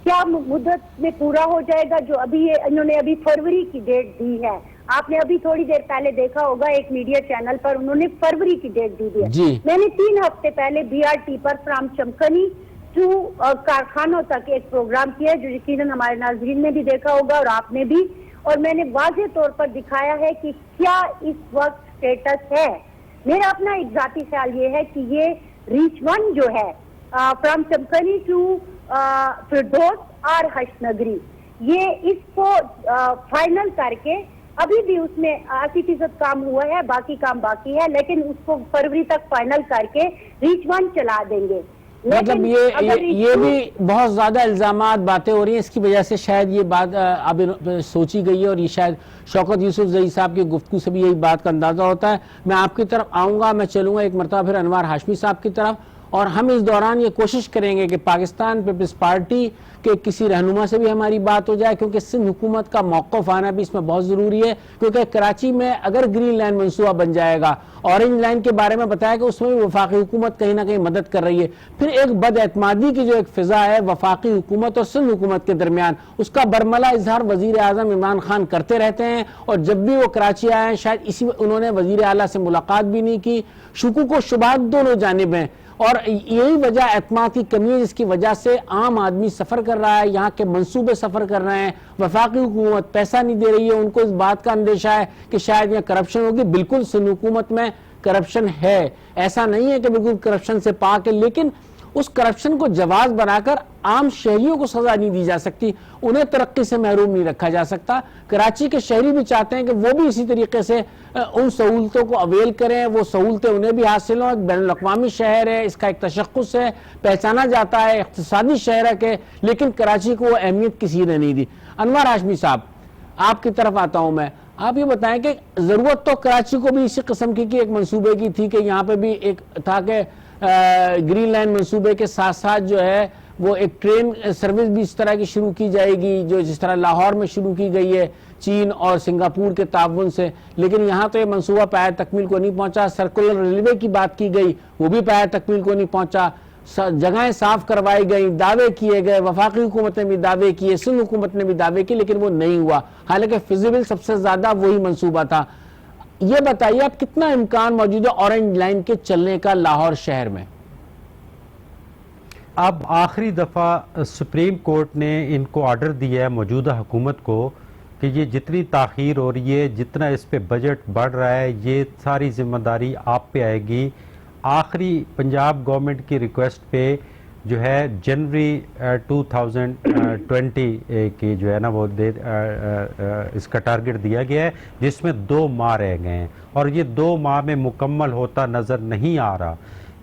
کیا مدت میں پورا ہو جائے گا؟ جو ابھی انہوں نے ابھی فروری کی ڈیٹ دی ہے, آپ نے ابھی تھوڑی دیر پہلے دیکھا ہوگا ایک میڈیا چینل پر انہوں نے فروری کی ڈیٹ دی ہے. میں نے 3 ہفتے پہلے بی آر ٹی پر فرام چمکنی ٹو کارخانوں تک ایک پروگرام کیا ہے, جو یقیناً ہمارے ناظرین نے بھی دیکھا ہوگا اور آپ نے بھی, اور میں نے واضح طور پر دکھایا ہے کہ کیا اس وقت سٹیٹس ہے. میرا اپنا ایک ذاتی خیال یہ ہے کہ یہ ریچ 1 جو ہے فرام چمکنی ٹو فردوس اور حشن نگری, یہ اس کو فائنل کر کے, ابھی بھی اس میں 80% کام ہوا ہے, باقی کام باقی ہے, لیکن اس کو فروری تک فائنل کر کے ریچ 1 چلا دیں گے. مطلب یہ بھی بہت زیادہ الزامات باتیں ہو رہی ہیں, اس کی وجہ سے شاید یہ بات اب سوچی گئی ہے, اور یہ شاید شوکت یوسف زئی صاحب کی گفتگو سے بھی یہی بات کا اندازہ ہوتا ہے. میں آپ کی طرف آؤں گا, میں چلوں گا ایک مرتبہ پھر انوار ہاشمی صاحب کی طرف, اور ہم اس دوران یہ کوشش کریں گے کہ پاکستان پیپلز پارٹی کے کسی رہنما سے بھی ہماری بات ہو جائے, کیونکہ سندھ حکومت کا موقف آنا بھی اس میں بہت ضروری ہے, کیونکہ کراچی میں اگر گرین لائن منصوبہ بن جائے گا, اورنج لائن کے بارے میں بتایا کہ اس میں بھی وفاقی حکومت کہیں نہ کہیں مدد کر رہی ہے, پھر ایک بد اعتمادی کی جو ایک فضا ہے وفاقی حکومت اور سندھ حکومت کے درمیان, اس کا برملا اظہار وزیر اعظم عمران خان کرتے رہتے ہیں, اور جب بھی وہ کراچی آئے ہیں شاید اسی انہوں نے وزیر اعلیٰ سے ملاقات بھی نہیں کی. شکوک و شبہات دونوں جانب ہیں, اور یہی وجہ اعتماد کی کمی ہے جس کی وجہ سے عام آدمی سفر کر رہا ہے, یہاں کے منصوبے سفر کر رہے ہیں, وفاقی حکومت پیسہ نہیں دے رہی ہے, ان کو اس بات کا اندیشہ ہے کہ شاید یہ کرپشن ہوگی. بالکل سندھ حکومت میں کرپشن ہے, ایسا نہیں ہے کہ بالکل کرپشن سے پاک ہے, لیکن اس کرپشن کو جواز بنا کر عام شہریوں کو سزا نہیں دی جا سکتی, انہیں ترقی سے محروم نہیں رکھا جا سکتا. کراچی کے شہری بھی چاہتے ہیں کہ وہ بھی اسی طریقے سے ان سہولتوں کو اویل کریں, وہ سہولتیں انہیں بھی حاصل ہوں. ایک بین الاقوامی شہر ہے, اس کا ایک تشخص ہے, پہچانا جاتا ہے, اقتصادی شہر ہے, لیکن کراچی کو وہ اہمیت کسی نے نہیں دی. انوار ہاشمی صاحب, آپ کی طرف آتا ہوں میں, آپ یہ بتائیں کہ ضرورت تو کراچی کو بھی اسی قسم کی ایک منصوبے کی تھی کہ یہاں پہ بھی ایک تھا کہ گرین لائن منصوبے کے ساتھ ساتھ جو ہے وہ ایک ٹرین سروس بھی اس طرح کی شروع کی جائے گی, جو جس طرح لاہور میں شروع کی گئی ہے چین اور سنگاپور کے تعاون سے, لیکن یہاں تو یہ منصوبہ پایہ تکمیل کو نہیں پہنچا. سرکولر ریلوے کی بات کی گئی, وہ بھی پایہ تکمیل کو نہیں پہنچا. جگہیں صاف کروائی گئی, دعوے کیے گئے, وفاقی حکومت نے بھی دعوے کیے, سندھ حکومت نے بھی دعوے کیے, لیکن وہ نہیں ہوا, حالانکہ فیزیبل سب سے زیادہ وہی منصوبہ تھا. یہ بتائیے آپ کتنا امکان موجود ہے اورنج لائن کے چلنے کا لاہور شہر میں؟ اب آخری دفعہ سپریم کورٹ نے ان کو آرڈر دیا ہے موجودہ حکومت کو کہ یہ جتنی تاخیر ہو رہی ہے, جتنا اس پہ بجٹ بڑھ رہا ہے, یہ ساری ذمہ داری آپ پہ آئے گی. آخری پنجاب گورنمنٹ کی ریکویسٹ پہ جو ہے جنوری 2020 کی جو ہے نا وہ اس کا ٹارگٹ دیا گیا ہے, جس میں 2 ماہ رہ گئے ہیں, اور یہ 2 ماہ میں مکمل ہوتا نظر نہیں آ رہا,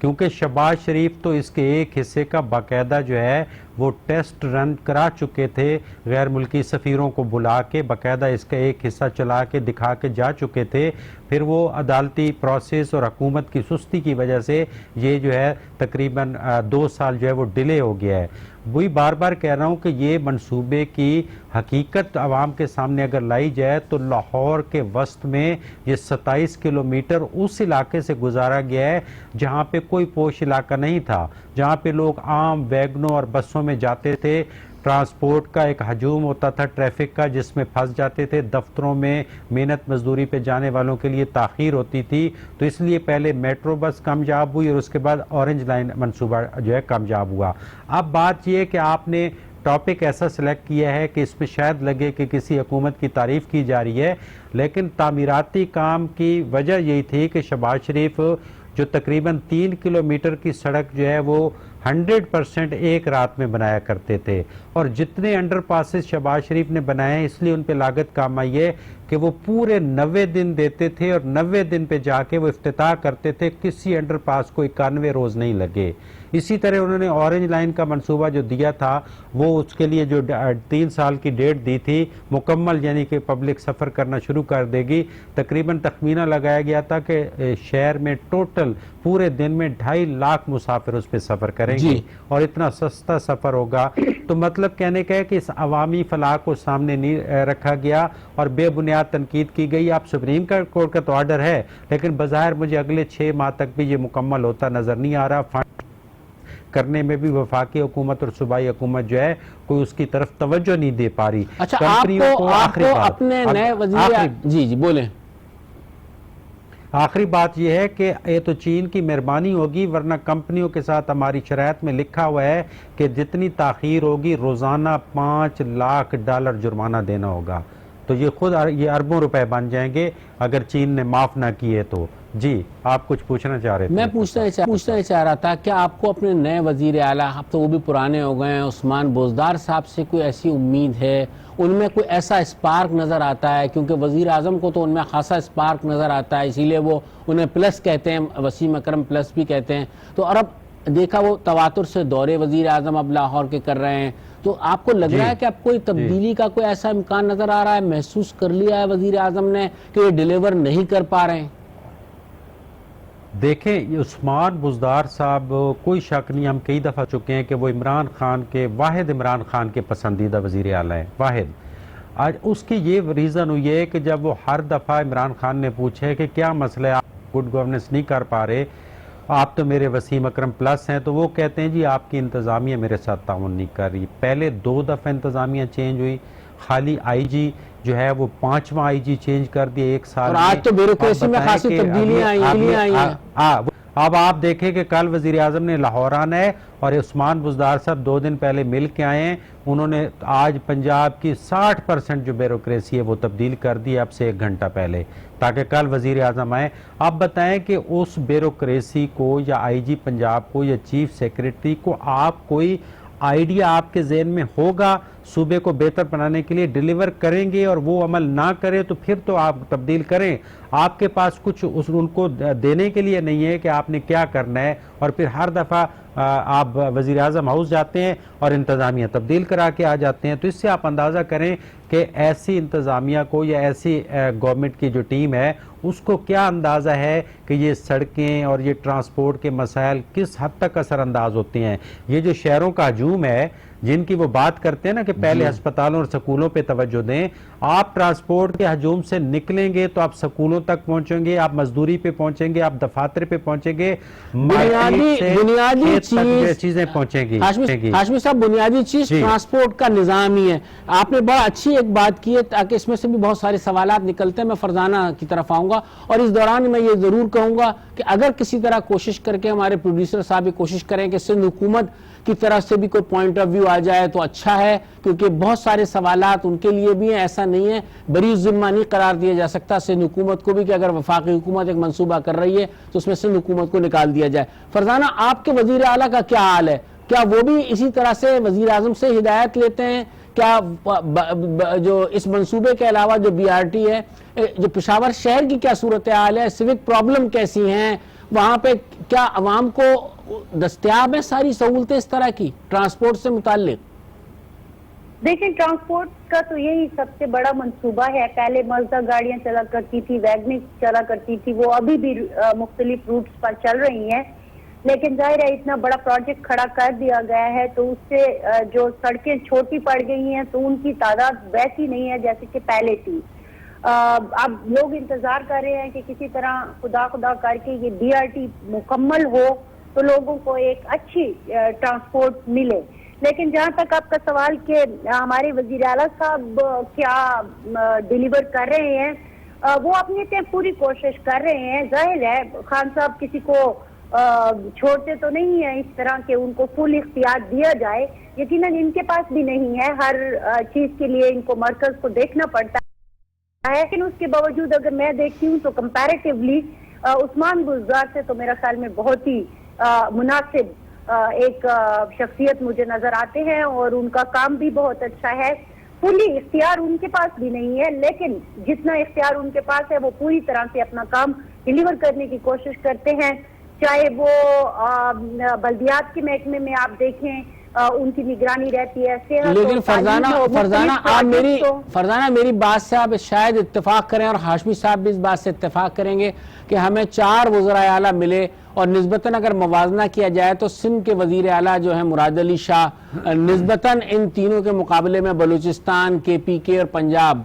کیونکہ شہباز شریف تو اس کے ایک حصے کا باقاعدہ جو ہے وہ ٹیسٹ رن کرا چکے تھے, غیر ملکی سفیروں کو بلا کے باقاعدہ اس کا ایک حصہ چلا کے دکھا کے جا چکے تھے. پھر وہ عدالتی پروسیس اور حکومت کی سستی کی وجہ سے یہ جو ہے تقریباً 2 سال جو ہے وہ ڈیلے ہو گیا ہے. وہی بار بار کہہ رہا ہوں کہ یہ منصوبے کی حقیقت عوام کے سامنے اگر لائی جائے تو لاہور کے وسط میں یہ 27 کلومیٹر اس علاقے سے گزارا گیا ہے جہاں پہ کوئی پوش علاقہ نہیں تھا, جہاں پہ لوگ عام ویگنوں اور بسوں میں جاتے تھے, ٹرانسپورٹ کا ایک ہجوم ہوتا تھا ٹریفک کا جس میں پھنس جاتے تھے, دفتروں میں محنت مزدوری پہ جانے والوں کے لیے تاخیر ہوتی تھی. تو اس لیے پہلے میٹرو بس کامیاب ہوئی اور اس کے بعد اورنج لائن منصوبہ جو ہے کامیاب ہوا. اب بات یہ ہے کہ آپ نے ٹاپک ایسا سلیکٹ کیا ہے کہ اس پہ شاید لگے کہ کسی حکومت کی تعریف کی جا رہی ہے, لیکن تعمیراتی کام کی وجہ یہی تھی کہ شہباز شریف جو تقریباً 3 کلومیٹر کی سڑک جو ہے وہ 100% ایک رات میں بنایا کرتے تھے, اور جتنے انڈر پاسز شہباز شریف نے بنائے اس لیے ان پہ لاگت کام آئی ہے کہ وہ پورے 90 دن دیتے تھے اور 90 دن پہ جا کے وہ افتتاح کرتے تھے, کسی انڈر پاس کو 91 روز نہیں لگے. اسی طرح انہوں نے اورنج لائن کا منصوبہ جو دیا تھا وہ اس کے لیے جو 3 سال کی ڈیٹ دی تھی مکمل, یعنی کہ پبلک سفر کرنا شروع کر دے گی. تقریباً تخمینہ لگایا گیا تھا کہ شہر میں ٹوٹل پورے دن میں 2.5 لاکھ مسافر اس پہ سفر کریں گے, اور اتنا سستا سفر ہوگا. تو مطلب کہنے کا ہے کہ اس عوامی فلاح کو سامنے نہیں رکھا گیا اور بے بنیاد تنقید کی گئی. اب سپریم کورٹ کا تو آرڈر ہے, لیکن بظاہر مجھے اگلے 6 ماہ تک بھی یہ مکمل ہوتا نظر نہیں آ رہا. فنڈ کرنے میں بھی وفاقی حکومت اور صوبائی حکومت جو ہے کوئی اس کی طرف توجہ نہیں دے پا رہی. اچھا, آپ کو اپنے نئے وزیر, جی بولیں. آخری بات یہ ہے کہ یہ تو چین کی مہربانی ہوگی, ورنہ کمپنیوں کے ساتھ ہماری شرائط میں لکھا ہوا ہے کہ جتنی تاخیر ہوگی روزانہ $5 لاکھ جرمانہ دینا ہوگا. تو یہ خود یہ اربوں روپے بن جائیں گے اگر چین نے معاف نہ کیے تو. جی آپ کچھ پوچھنا چاہ رہے تھے؟ میں پوچھنا چاہ رہا تھا کیا آپ کو اپنے نئے وزیر اعلیٰ, اب تو وہ بھی پرانے ہو گئے ہیں, عثمان بوزدار صاحب سے کوئی ایسی امید ہے, ان میں کوئی ایسا اسپارک نظر آتا ہے؟ کیونکہ وزیر اعظم کو تو ان میں خاصا اسپارک نظر آتا ہے, اسی لیے وہ انہیں پلس کہتے ہیں, وسیم اکرم پلس بھی کہتے ہیں. تو اور اب دیکھا وہ تواتر سے دورے وزیر اعظم اب لاہور کے کر رہے ہیں, تو آپ کو لگ رہا ہے کہ اب کوئی تبدیلی کا کوئی ایسا امکان نظر آ رہا ہے, محسوس کر لیا ہے وزیر اعظم نے کہ یہ ڈیلیور نہیں کر پا رہے ہیں؟ دیکھیں عثمان بزدار صاحب کوئی شک نہیں, ہم کئی دفعہ چکے ہیں کہ وہ عمران خان کے پسندیدہ وزیر اعلیٰ ہیں, واحد. آج اس کی یہ ریزن ہوئی ہے کہ جب وہ ہر دفعہ عمران خان نے پوچھے کہ کیا مسئلہ ہے, آپ گڈ گورننس نہیں کر پا رہے, آپ تو میرے وسیم اکرم پلس ہیں, تو وہ کہتے ہیں جی آپ کی انتظامیہ میرے ساتھ تعاون نہیں کر رہی. پہلے 2 دفعہ انتظامیہ چینج ہوئی, خالی آئی جی جو ہے وہ 5واں آئی جی چینج کر دیا 1 سال میں. اور آج تو بیوروکریسی میں خاصی تبدیلیاں آئی ہیں. اب آپ دیکھیں کہ کل وزیر اعظم نے لاہور آنا ہے اور عثمان بزدار صاحب 2 دن پہلے مل کے آئے ہیں, انہوں نے آج پنجاب کی 60% جو بیوروکریسی ہے وہ تبدیل کر دی اب سے 1 گھنٹہ پہلے, تاکہ کل وزیر اعظم آئے. آپ بتائیں کہ اس بیوروکریسی کو یا آئی جی پنجاب کو یا چیف سیکریٹری کو آپ کوئی آئیڈیا آپ کے ذہن میں ہوگا صوبے کو بہتر بنانے کے لیے, ڈیلیور کریں گے اور وہ عمل نہ کرے تو پھر تو آپ تبدیل کریں. آپ کے پاس کچھ ان کو دینے کے لیے نہیں ہے کہ آپ نے کیا کرنا ہے, اور پھر ہر دفعہ آپ وزیر اعظم ہاؤس جاتے ہیں اور انتظامیہ تبدیل کرا کے آ جاتے ہیں. تو اس سے آپ اندازہ کریں کہ ایسی انتظامیہ کو یا ایسی گورنمنٹ کی جو ٹیم ہے اس کو کیا اندازہ ہے کہ یہ سڑکیں اور یہ ٹرانسپورٹ کے مسائل کس حد تک اثر انداز ہوتے ہیں. یہ جو شہروں کا ہجوم ہے جن کی وہ بات کرتے ہیں نا کہ پہلے ہسپتالوں اور سکولوں پہ توجہ دیں. آپ ٹرانسپورٹ کے ہجوم سے نکلیں گے تو آپ سکولوں تک پہنچیں گے, آپ مزدوری پہ پہنچیں گے, آپ دفاتر پہ پہنچیں گے, بنیادی چیزیں پہنچیں گی. ہاشمی صاحب, بنیادی چیز ٹرانسپورٹ کا نظام ہی ہے. آپ نے بڑا اچھی ایک بات کی ہے, تاکہ اس میں سے بھی بہت سارے سوالات نکلتے ہیں. میں فرزانہ کی طرف آؤں گا, اور اس دوران میں یہ ضرور کہوں گا کہ اگر کسی طرح کوشش کر کے ہمارے پروڈیوسر صاحب یہ کوشش کریں کہ سندھ حکومت کی طرف سے بھی کوئی پوائنٹ آف ویو آ جائے تو اچھا ہے, کیونکہ بہت سارے سوالات ان کے لیے بھی ہیں. ایسا نہیں ہے, بری ذمہ نہیں قرار دیا جا سکتا سندھ حکومت کو بھی کہ اگر وفاقی حکومت ایک منصوبہ کر رہی ہے تو اس میں سندھ حکومت کو نکال دیا جائے. فرزانہ, آپ کے وزیر اعلیٰ کا کیا حال ہے؟ کیا وہ بھی اسی طرح سے وزیر اعظم سے ہدایت لیتے ہیں؟ کیا جو اس منصوبے کے علاوہ جو بی آر ٹی ہے, جو پشاور شہر کی کیا صورتحال ہے, سیوک پرابلم کیسی ہیں وہاں پہ, کیا عوام کو دستیاب ہیں ساری سہولتیں اس طرح کی ٹرانسپورٹ سے متعلق؟ دیکھیں, ٹرانسپورٹ کا تو یہی سب سے بڑا منصوبہ ہے. پہلے مزدہ گاڑیاں چلا کرتی تھی, ویگنیں چلا کرتی تھی, وہ ابھی بھی مختلف روٹس پر چل رہی ہیں, لیکن ظاہر ہے اتنا بڑا پروجیکٹ کھڑا کر دیا گیا ہے تو اس سے جو سڑکیں چھوٹی پڑ گئی ہیں تو ان کی تعداد ویسی نہیں ہے جیسے کہ پہلے تھی. اب لوگ انتظار کر رہے ہیں کہ کسی طرح خدا کر کے یہ بی آر ٹی مکمل ہو تو لوگوں کو ایک اچھی ٹرانسپورٹ ملے. لیکن جہاں تک آپ کا سوال کہ ہمارے وزیر اعلیٰ صاحب کیا ڈیلیور کر رہے ہیں, وہ اپنی پوری کوشش کر رہے ہیں. ظاہر ہے خان صاحب کسی کو چھوڑتے تو نہیں ہیں اس طرح کہ ان کو فل اختیار دیا جائے, یقیناً ان کے پاس بھی نہیں ہے, ہر چیز کے لیے ان کو مرکز کو دیکھنا پڑتا ہے. لیکن اس کے باوجود اگر میں دیکھتی ہوں تو کمپیریٹیولی عثمان گلزار سے تو میرا خیال میں بہت ہی مناسب ایک شخصیت مجھے نظر آتے ہیں, اور ان کا کام بھی بہت اچھا ہے. پوری اختیار ان کے پاس بھی نہیں ہے, لیکن جتنا اختیار ان کے پاس ہے وہ پوری طرح سے اپنا کام ڈیلیور کرنے کی کوشش کرتے ہیں. چاہے وہ بلدیات کے محکمے میں آپ دیکھیں ان کی نگرانی رہتی ہے. لیکن فرزانہ میری بات سے آپ شاید اتفاق کریں, اور ہاشمی صاحب بھی اس بات سے اتفاق کریں گے کہ ہمیں 4 وزرائے اعلیٰ ملے, اور نسبتاً اگر موازنہ کیا جائے تو سندھ کے وزیر اعلیٰ جو ہیں مراد علی شاہ نسبتاً ان تینوں کے مقابلے میں بلوچستان, کے پی کے اور پنجاب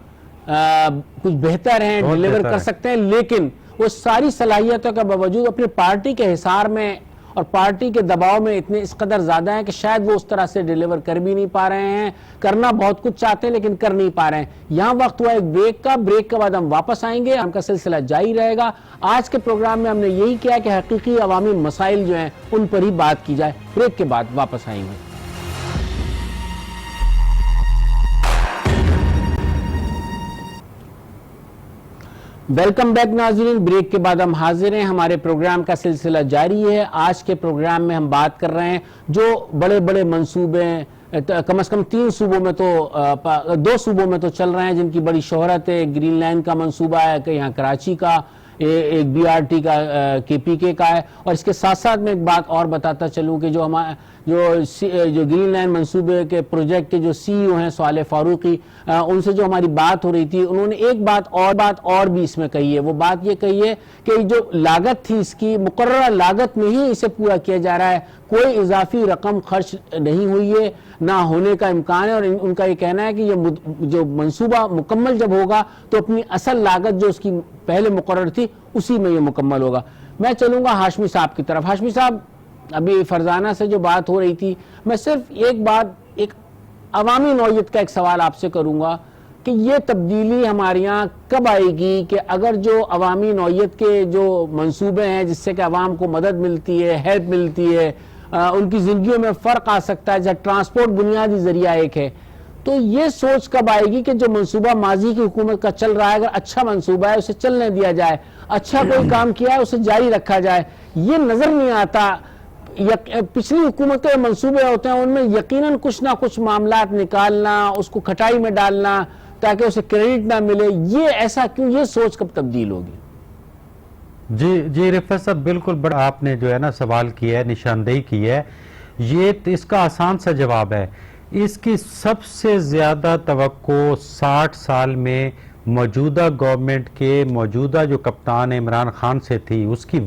کچھ بہتر ہیں, ڈیلیور کر سکتے ہیں. لیکن وہ ساری صلاحیتوں کے باوجود اپنی پارٹی کے حصار میں اور پارٹی کے دباؤ میں اتنے اس قدر زیادہ ہیں کہ شاید وہ اس طرح سے ڈیلیور کر بھی نہیں پا رہے ہیں. کرنا بہت کچھ چاہتے ہیں لیکن کر نہیں پا رہے ہیں. یہاں وقت ہوا ایک بریک کے بعد ہم واپس آئیں گے. ہم کا سلسلہ جاری رہے گا. آج کے پروگرام میں ہم نے یہی کیا کہ حقیقی عوامی مسائل جو ہیں ان پر ہی بات کی جائے. بریک کے بعد واپس آئیں گے. ویلکم بیک ناظرین. بریک کے بعد ہم حاضر ہیں. ہمارے پروگرام کا سلسلہ جاری ہے. آج کے پروگرام میں ہم بات کر رہے ہیں جو بڑے بڑے منصوبے کم از کم 3 صوبوں میں تو 2 صوبوں میں تو چل رہے ہیں جن کی بڑی شہرت ہے. گرین لائن کا منصوبہ ہے کہ یہاں کراچی کا, ایک بی آر ٹی کا کے پی کے کا ہے. اور اس کے ساتھ ساتھ میں ایک بات اور بتاتا چلوں کہ جو گرین لائن منصوبے کے پروجیکٹ کے جو سی ای او ہیں صالح فاروقی, ان سے جو ہماری بات ہو رہی تھی, انہوں نے ایک بات اور بھی اس میں کہی ہے. وہ بات یہ کہی ہے کہ جو لاگت تھی اس کی مقررہ لاگت میں ہی اسے پورا کیا جا رہا ہے, کوئی اضافی رقم خرچ نہیں ہوئی ہے, نہ ہونے کا امکان ہے. اور ان کا یہ کہنا ہے کہ یہ جو منصوبہ مکمل جب ہوگا تو اپنی اصل لاگت جو اس کی پہلے مقرر تھی اسی میں یہ مکمل ہوگا. میں چلوں گا ہاشمی صاحب کی طرف. ہاشمی صاحب, ابھی فرزانہ سے جو بات ہو رہی تھی, میں صرف ایک عوامی نوعیت کا ایک سوال آپ سے کروں گا کہ یہ تبدیلی ہمارے یہاں کب آئے گی کہ اگر جو عوامی نوعیت کے جو منصوبے ہیں جس سے کہ عوام کو مدد ملتی ہے, ہیلپ ملتی ہے, ان کی زندگیوں میں فرق آ سکتا ہے, جہاں ٹرانسپورٹ بنیادی ذریعہ ایک ہے, تو یہ سوچ کب آئے گی کہ جو منصوبہ ماضی کی حکومت کا چل رہا ہے اگر اچھا منصوبہ ہے اسے چلنے دیا جائے, اچھا کوئی کام کیا ہے اسے جاری رکھا جائے. یہ نظر نہیں آتا. پچھلی حکومتیں منصوبے ہوتے ہیں ان میں یقیناً کچھ نہ کچھ معاملات نکالنا, اس کو کھٹائی میں ڈالنا تاکہ اسے کریڈٹ نہ ملے. یہ ایسا کیوں, یہ سوچ کب تبدیل ہوگی؟ جی رفعت صاحب, بالکل بڑا آپ نے جو ہے نا سوال کیا ہے, نشاندہی کی ہے. یہ اس کا آسان سا جواب ہے. اس کی سب سے زیادہ توقع 60 سال میں موجودہ گورنمنٹ کے موجودہ جو کپتان عمران خان سے تھی. اس کی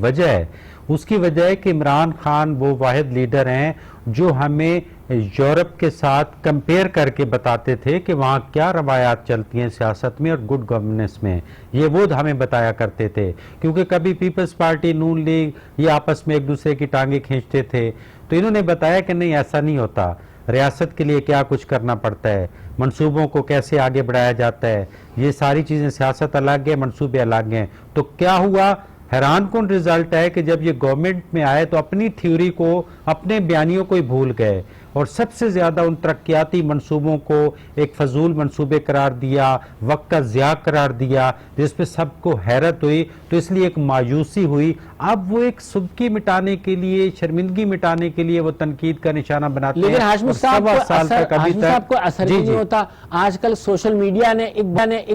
وجہ ہے کہ عمران خان وہ واحد لیڈر ہیں جو ہمیں یورپ کے ساتھ کمپیئر کر کے بتاتے تھے کہ وہاں کیا روایات چلتی ہیں سیاست میں اور گڈ گورننس میں، یہ وہ ہمیں بتایا کرتے تھے، کیونکہ کبھی پیپلز پارٹی، نون لیگ یہ آپس میں ایک دوسرے کی ٹانگیں کھینچتے تھے، تو انہوں نے بتایا کہ نہیں ایسا نہیں ہوتا، ریاست کے لیے کیا کچھ کرنا پڑتا ہے، منصوبوں کو کیسے آگے بڑھایا جاتا ہے، یہ ساری چیزیں، سیاست الگ ہے، منصوبے الگ ہیں۔ تو کیا ہوا، حیران کن رزلٹ ہے کہ جب یہ گورنمنٹ میں آئے تو اپنی تھیوری کو، اپنے بیانیوں کو ہی بھول گئے، اور سب سے زیادہ ان ترقیاتی منصوبوں کو ایک فضول منصوبے قرار دیا، وقت کا ضیاع قرار دیا، جس پہ سب کو حیرت ہوئی، تو اس لیے ایک مایوسی ہوئی۔ اب وہ ایک سبکی مٹانے کے لیے، شرمندگی مٹانے کے لیے وہ تنقید کا نشانہ بناتے ہیں، لیکن ہاشمی صاحب کو اثر جی نہیں ہوتا۔ آج کل سوشل میڈیا نے ایک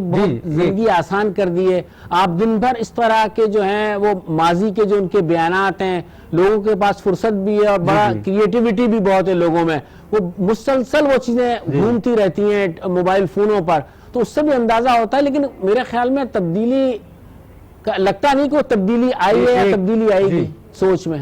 بہت زندگی آسان کر دی ہے، آپ دن بھر اس طرح کے جو ہیں وہ ماضی کے جو ان کے بیانات ہیں، لوگوں کے پاس فرصت بھی ہے اور بڑا کریٹیوٹی بھی بہت ہے لوگوں میں، وہ مسلسل وہ چیزیں گھومتی رہتی ہیں موبائل فونوں پر، تو اس سے بھی اندازہ ہوتا ہے۔ لیکن میرے خیال میں تبدیلی لگتا نہیں کہ وہ تبدیلی آئی ہے یا تبدیلی آئے گی سوچ میں۔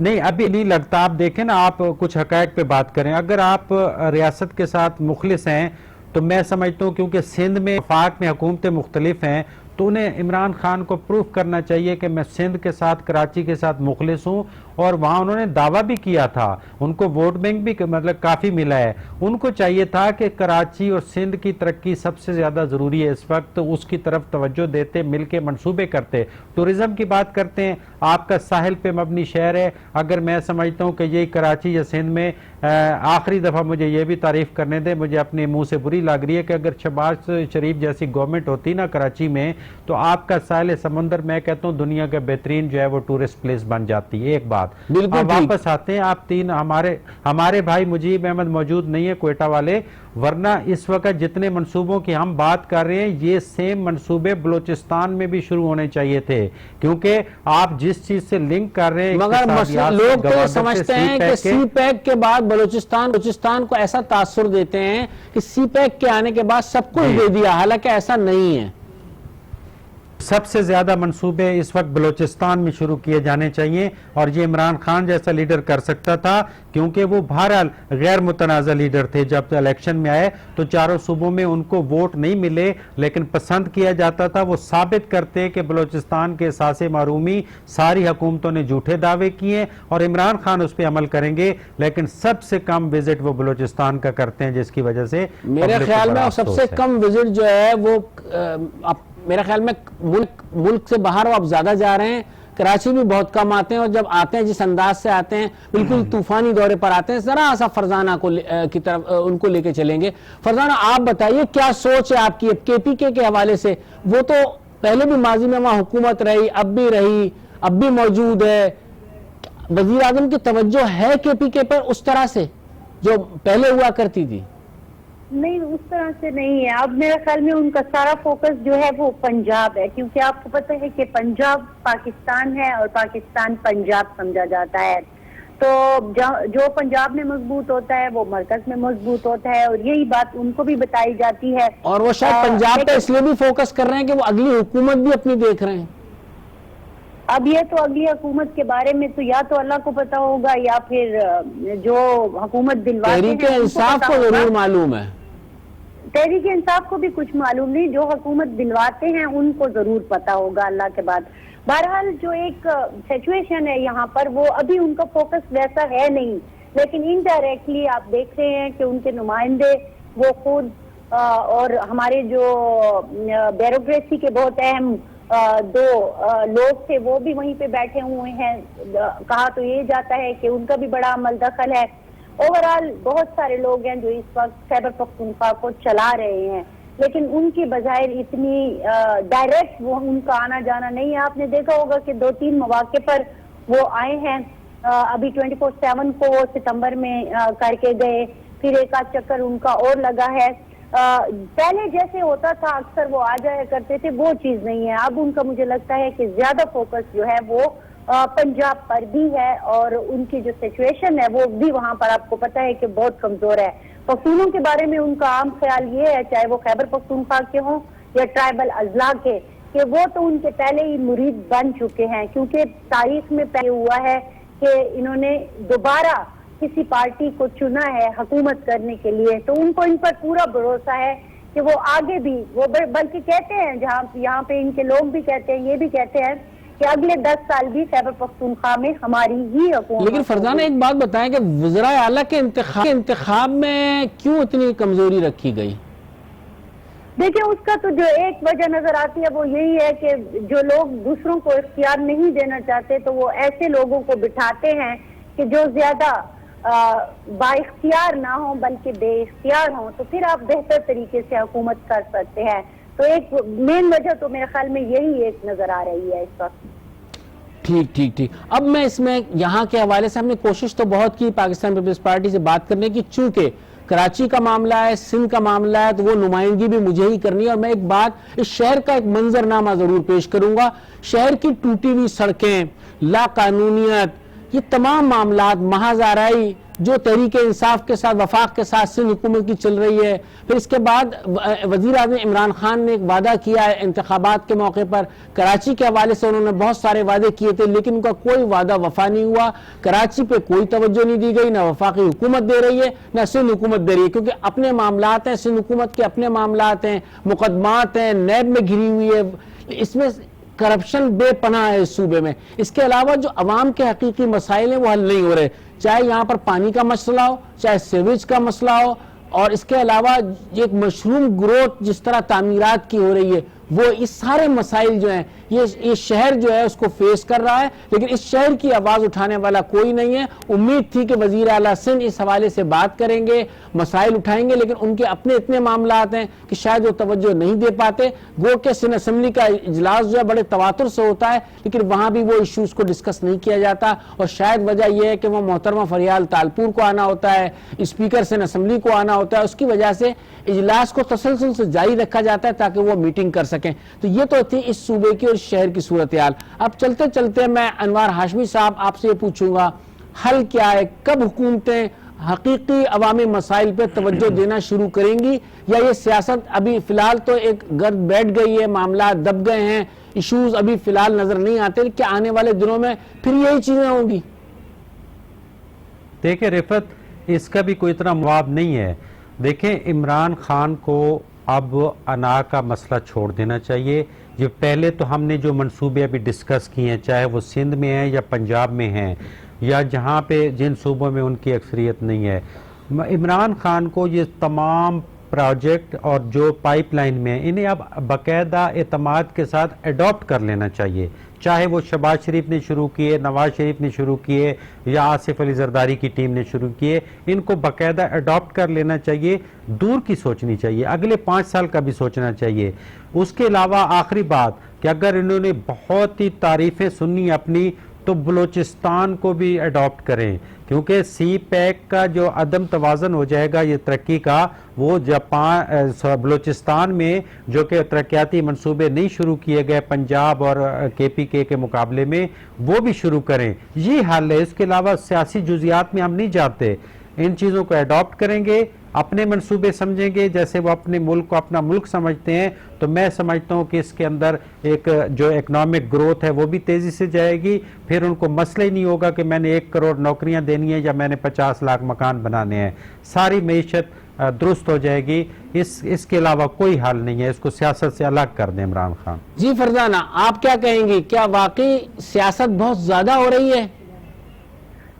نہیں ابھی نہیں لگتا۔ آپ دیکھیں نا، آپ کچھ حقائق پہ بات کریں، اگر آپ ریاست کے ساتھ مخلص ہیں تو میں سمجھتا ہوں کیونکہ سندھ میں وفاق میں حکومتیں مختلف ہیں تو انہیں عمران خان کو پروف کرنا چاہیے کہ میں سندھ کے ساتھ، کراچی کے ساتھ مخلص ہوں، اور وہاں انہوں نے دعویٰ بھی کیا تھا، ان کو ووٹ بینک بھی مطلب کافی ملا ہے، ان کو چاہیے تھا کہ کراچی اور سندھ کی ترقی سب سے زیادہ ضروری ہے اس وقت، اس کی طرف توجہ دیتے، مل کے منصوبے کرتے۔ ٹورزم کی بات کرتے ہیں، آپ کا ساحل پہ مبنی شہر ہے، اگر میں سمجھتا ہوں کہ یہی کراچی یا سندھ میں، آخری دفعہ مجھے یہ بھی تعریف کرنے دیں، مجھے اپنے منہ سے بری لگ رہی ہے کہ اگر شہباز شریف جیسی گورنمنٹ ہوتی نا کراچی میں، تو آپ کا ساحل سمندر میں کہتا ہوں دنیا کا بہترین جو ہے وہ ٹورسٹ پلیس بن جاتی ہے۔ ایک بات، اب واپس آتے ہیں، آپ تین ہمارے بھائی مجیب احمد موجود نہیں ہے کوئٹہ والے، ورنہ اس وقت جتنے منصوبوں کی ہم بات کر رہے ہیں یہ سیم منصوبے بلوچستان میں بھی شروع ہونے چاہیے تھے، کیونکہ آپ جس چیز سے لنک کر رہے ہیں، مگر لوگ تو سمجھتے ہیں کہ سی پیک کے بعد بلوچستان کو ایسا تاثر دیتے ہیں کہ سی پیک کے آنے کے بعد سب کچھ دے دیا، حالانکہ ایسا نہیں ہے۔ سب سے زیادہ منصوبے اس وقت بلوچستان میں شروع کیے جانے چاہیے، اور یہ عمران خان جیسا لیڈر کر سکتا تھا، کیونکہ وہ بہرحال غیر متنازع لیڈر تھے۔ جب الیکشن میں آئے تو چاروں صوبوں میں ان کو ووٹ نہیں ملے، لیکن پسند کیا جاتا تھا، وہ ثابت کرتے کہ بلوچستان کے احساس محرومی ساری حکومتوں نے جھوٹے دعوے کیے اور عمران خان اس پہ عمل کریں گے، لیکن سب سے کم وزٹ وہ بلوچستان کا کرتے ہیں، جس کی وجہ سے میرے خیال میں سب سے کم وزٹ جو ہے وہ میرے خیال میں ملک سے باہر وہ اب زیادہ جا رہے ہیں، کراچی بھی بہت کم آتے ہیں، اور جب آتے ہیں جس انداز سے آتے ہیں بالکل طوفانی دورے پر آتے ہیں۔ ذرا سا فرزانہ کی طرف ان کو لے کے چلیں گے۔ فرزانہ آپ بتائیے کیا سوچ ہے آپ کی کے پی کے حوالے سے؟ وہ تو پہلے بھی ماضی میں وہاں حکومت رہی، اب بھی رہی، اب بھی موجود ہے، وزیر اعظم کی توجہ ہے کے پی کے پر اس طرح سے جو پہلے ہوا کرتی تھی؟ نہیں، اس طرح سے نہیں ہے۔ اب میرے خیال میں ان کا سارا فوکس جو ہے وہ پنجاب ہے، کیونکہ آپ کو پتہ ہے کہ پنجاب پاکستان ہے اور پاکستان پنجاب سمجھا جاتا ہے، تو جو پنجاب میں مضبوط ہوتا ہے وہ مرکز میں مضبوط ہوتا ہے، اور یہی بات ان کو بھی بتائی جاتی ہے۔ اور وہ شاید پنجاب پہ اس لیے بھی فوکس کر رہے ہیں کہ وہ اگلی حکومت بھی اپنی دیکھ رہے ہیں۔ اب یہ تو اگلی حکومت کے بارے میں تو یا تو اللہ کو پتا ہوگا یا پھر جو حکومت دلواتے ہیں تحریک انصاف کو ضرور معلوم ہے، تحریک انصاف کو بھی کچھ معلوم نہیں، جو حکومت دلواتے ہیں ان کو ضرور پتا ہوگا اللہ کے بعد۔ بہرحال جو ایک سچویشن ہے یہاں پر، وہ ابھی ان کا فوکس ویسا ہے نہیں، لیکن انڈائریکٹلی آپ دیکھ رہے ہیں کہ ان کے نمائندے وہ خود اور ہمارے جو بیوروکریسی کے بہت اہم دو لوگ تھے وہ بھی وہیں پہ بیٹھے ہوئے ہیں۔ کہا تو یہ جاتا ہے کہ ان کا بھی بڑا عمل دخل ہے۔ اوورال بہت سارے لوگ ہیں جو اس وقت خیبر پختونخوا کو چلا رہے ہیں، لیکن ان کی بظاہر اتنی ڈائریکٹ وہ ان کا آنا جانا نہیں ہے۔ آپ نے دیکھا ہوگا کہ 2-3 مواقع پر وہ آئے ہیں، ابھی 24/7 کو وہ ستمبر میں کر کے گئے، پھر ایک آدھ چکر ان کا اور لگا ہے۔ پہلے جیسے ہوتا تھا اکثر وہ آ جایا کرتے تھے، وہ چیز نہیں ہے۔ اب ان کا مجھے لگتا ہے کہ زیادہ فوکس جو ہے وہ پنجاب پر بھی ہے، اور ان کی جو سچویشن ہے وہ بھی وہاں پر آپ کو پتہ ہے کہ بہت کمزور ہے۔ پختونوں کے بارے میں ان کا عام خیال یہ ہے، چاہے وہ خیبر پختونخوا کے ہوں یا ٹرائبل اضلاع کے، کہ وہ تو ان کے پہلے ہی مرید بن چکے ہیں، کیونکہ تاریخ میں پہلے ہوا ہے کہ انہوں نے دوبارہ کسی پارٹی کو چنا ہے حکومت کرنے کے لیے تو ان کو ان پر پورا بھروسہ ہے کہ وہ آگے بھی وہ بلکہ کہتے ہیں جہاں یہاں پہ ان کے لوگ بھی کہتے ہیں یہ بھی کہتے ہیں کہ اگلے 10 سال بھی خیبر پختونخوا میں ہماری ہی حکومت. لیکن فرزانہ ایک بات بتائیں کہ وزراء اعلیٰ کے انتخاب میں کیوں اتنی کمزوری رکھی گئی؟ دیکھیں اس کا تو جو ایک وجہ نظر آتی ہے وہ یہی ہے کہ جو لوگ دوسروں کو اختیار نہیں دینا چاہتے تو وہ ایسے لوگوں کو بٹھاتے ہیں کہ جو زیادہ با اختیار نہ ہوں بلکہ بے اختیار ہوں تو پھر آپ بہتر طریقے سے حکومت کر سکتے ہیں. تو ایک مین وجہ تو میرے خیال میں یہی ایک نظر آ رہی ہے اس وقت. ٹھیک. اب میں اس میں یہاں کے حوالے سے ہم نے کوشش تو بہت کی پاکستان پیپلز پارٹی سے بات کرنے کی، چونکہ کراچی کا معاملہ ہے، سندھ کا معاملہ ہے تو وہ نمائندگی بھی مجھے ہی کرنی ہے. اور میں ایک بات اس شہر کا ایک منظرنامہ ضرور پیش کروں گا. شہر کی ٹوٹی ہوئی سڑکیں، لا قانونیت، یہ تمام معاملات، محض آرائی جو تحریک انصاف کے ساتھ وفاق کے ساتھ سندھ حکومت کی چل رہی ہے. پھر اس کے بعد وزیر اعظم عمران خان نے ایک وعدہ کیا ہے انتخابات کے موقع پر، کراچی کے حوالے سے انہوں نے بہت سارے وعدے کیے تھے لیکن ان کا کوئی وعدہ وفا نہیں ہوا. کراچی پہ کوئی توجہ نہیں دی گئی، نہ وفاقی حکومت دے رہی ہے نہ سندھ حکومت دے رہی ہے، کیونکہ اپنے معاملات ہیں، سندھ حکومت کے اپنے معاملات ہیں، مقدمات ہیں، نیب میں گھری ہوئی ہے، اس میں کرپشن بے پناہ ہے اس صوبے میں. اس کے علاوہ جو عوام کے حقیقی مسائل ہیں وہ حل نہیں ہو رہے، چاہے یہاں پر پانی کا مسئلہ ہو، چاہے سیویج کا مسئلہ ہو، اور اس کے علاوہ ایک مشروم گروتھ جس طرح تعمیرات کی ہو رہی ہے، وہ اس سارے مسائل جو ہیں یہ شہر جو ہے اس کو فیس کر رہا ہے. لیکن اس شہر کی آواز اٹھانے والا کوئی نہیں ہے. امید تھی کہ وزیر اعلیٰ سندھ اس حوالے سے بات کریں گے، مسائل اٹھائیں گے، لیکن ان کے اپنے اتنے معاملات ہیں کہ شاید وہ توجہ نہیں دے پاتے. گو کہ سندھ اسمبلی کا اجلاس جو ہے بڑے تواتر سے ہوتا ہے لیکن وہاں بھی وہ ایشوز کو ڈسکس نہیں کیا جاتا، اور شاید وجہ یہ ہے کہ وہ محترمہ فریال تالپور کو آنا ہوتا ہے، اسپیکر سندھ اسمبلی کو آنا ہوتا ہے، اس کی وجہ سے اجلاس کو تسلسل سے جاری رکھا جاتا ہے تاکہ وہ میٹنگ کر سکیں. تو یہ تو تھی اس صوبے کی اور شہر کی صورتحال. اب چلتے چلتے میں انوار ہاشمی صاحب آپ سے یہ پوچھوں گا، حل کیا ہے؟ کب حکومتیں حقیقی عوامی مسائل پہ توجہ دینا شروع کریں گی، یا یہ سیاست ابھی فی الحال تو ایک گرد بیٹھ گئی ہے، معاملات دب گئے ہیں، ایشوز ابھی فی الحال نظر نہیں آتے، کہ آنے والے دنوں میں پھر یہی چیزیں ہوں گی؟ دیکھیں رفت، اس کا بھی کوئی اتنا مواب نہیں ہے. دیکھیں عمران خان کو اب انا کا مسئلہ چھوڑ دینا چاہیے. یہ پہلے تو ہم نے جو منصوبے ابھی ڈسکس کیے ہیں، چاہے وہ سندھ میں ہیں یا پنجاب میں ہیں یا جہاں پہ جن صوبوں میں ان کی اکثریت نہیں ہے، عمران خان کو یہ تمام پروجیکٹ اور جو پائپ لائن میں ہیں انہیں اب باقاعدہ اعتماد کے ساتھ ایڈاپٹ کر لینا چاہیے. چاہے وہ شہباز شریف نے شروع کیے، نواز شریف نے شروع کیے یا آصف علی زرداری کی ٹیم نے شروع کیے، ان کو باقاعدہ ایڈاپٹ کر لینا چاہیے. دور کی سوچنی چاہیے، اگلے 5 سال کا بھی سوچنا چاہیے. اس کے علاوہ آخری بات کہ اگر انہوں نے بہت ہی تعریفیں سنی اپنی تو بلوچستان کو بھی ایڈاپٹ کریں، کیونکہ سی پیک کا جو عدم توازن ہو جائے گا یہ ترقی کا، وہ بلوچستان میں جو کہ ترقیاتی منصوبے نہیں شروع کیے گئے پنجاب اور کے پی کے مقابلے میں، وہ بھی شروع کریں. یہ حل ہے. اس کے علاوہ سیاسی جزیات میں ہم نہیں جاتے. ان چیزوں کو ایڈاپٹ کریں گے، اپنے منصوبے سمجھیں گے جیسے وہ اپنے ملک کو اپنا ملک سمجھتے ہیں، تو میں سمجھتا ہوں کہ اس کے اندر ایک جو اکنامک گروتھ ہے وہ بھی تیزی سے جائے گی. پھر ان کو مسئلہ ہی نہیں ہوگا کہ میں نے 1 کروڑ نوکریاں دینی ہیں یا میں نے 50 لاکھ مکان بنانے ہیں. ساری معیشت درست ہو جائے گی. اس کے علاوہ کوئی حل نہیں ہے. اس کو سیاست سے الگ کر دیں عمران خان. جی فرزانہ، آپ کیا کہیں گی؟ کیا واقعی سیاست بہت زیادہ ہو رہی ہے؟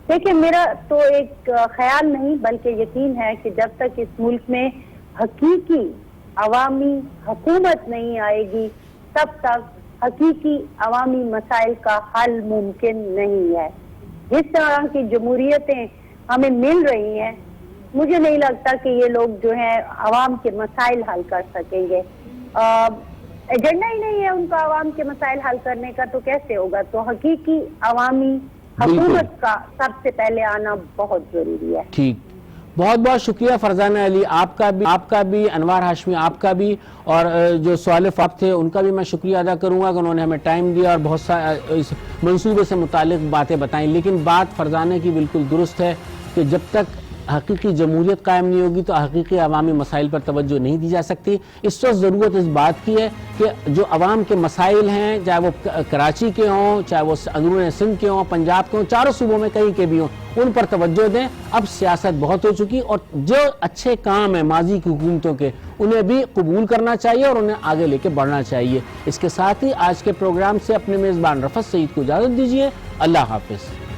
دیکھیں میرا تو ایک خیال نہیں بلکہ یقین ہے کہ جب تک اس ملک میں حقیقی عوامی حکومت نہیں آئے گی تب تک حقیقی عوامی مسائل کا حل ممکن نہیں ہے. جس طرح کی جمہوریتیں ہمیں مل رہی ہیں مجھے نہیں لگتا کہ یہ لوگ جو ہیں عوام کے مسائل حل کر سکیں گے. ایجنڈا ہی نہیں ہے ان کا عوام کے مسائل حل کرنے کا، تو کیسے ہوگا؟ تو حقیقی عوامی حکومت کا سب سے پہلے آنا بہت ضروری ہے. ٹھیک، بہت بہت شکریہ فرزانہ علی، آپ کا بھی انوار ہاشمی آپ کا بھی، اور جو سوال فاق تھے ان کا بھی میں شکریہ ادا کروں گا کہ انہوں نے ہمیں ٹائم دیا اور بہت سارے اس منصوبے سے متعلق باتیں بتائیں. لیکن بات فرزانہ کی بالکل درست ہے کہ جب تک حقیقی جمہوریت قائم نہیں ہوگی تو حقیقی عوامی مسائل پر توجہ نہیں دی جا سکتی. اس وقت ضرورت اس بات کی ہے کہ جو عوام کے مسائل ہیں، چاہے وہ کراچی کے ہوں، چاہے وہ اندرون سندھ کے ہوں، پنجاب کے ہوں، چاروں صوبوں میں کہیں کے بھی ہوں، ان پر توجہ دیں. اب سیاست بہت ہو چکی اور جو اچھے کام ہیں ماضی کی حکومتوں کے انہیں بھی قبول کرنا چاہیے اور انہیں آگے لے کے بڑھنا چاہیے. اس کے ساتھ ہی آج کے پروگرام سے اپنے میزبان رفعت سعید کو اجازت دیجیے. اللہ حافظ.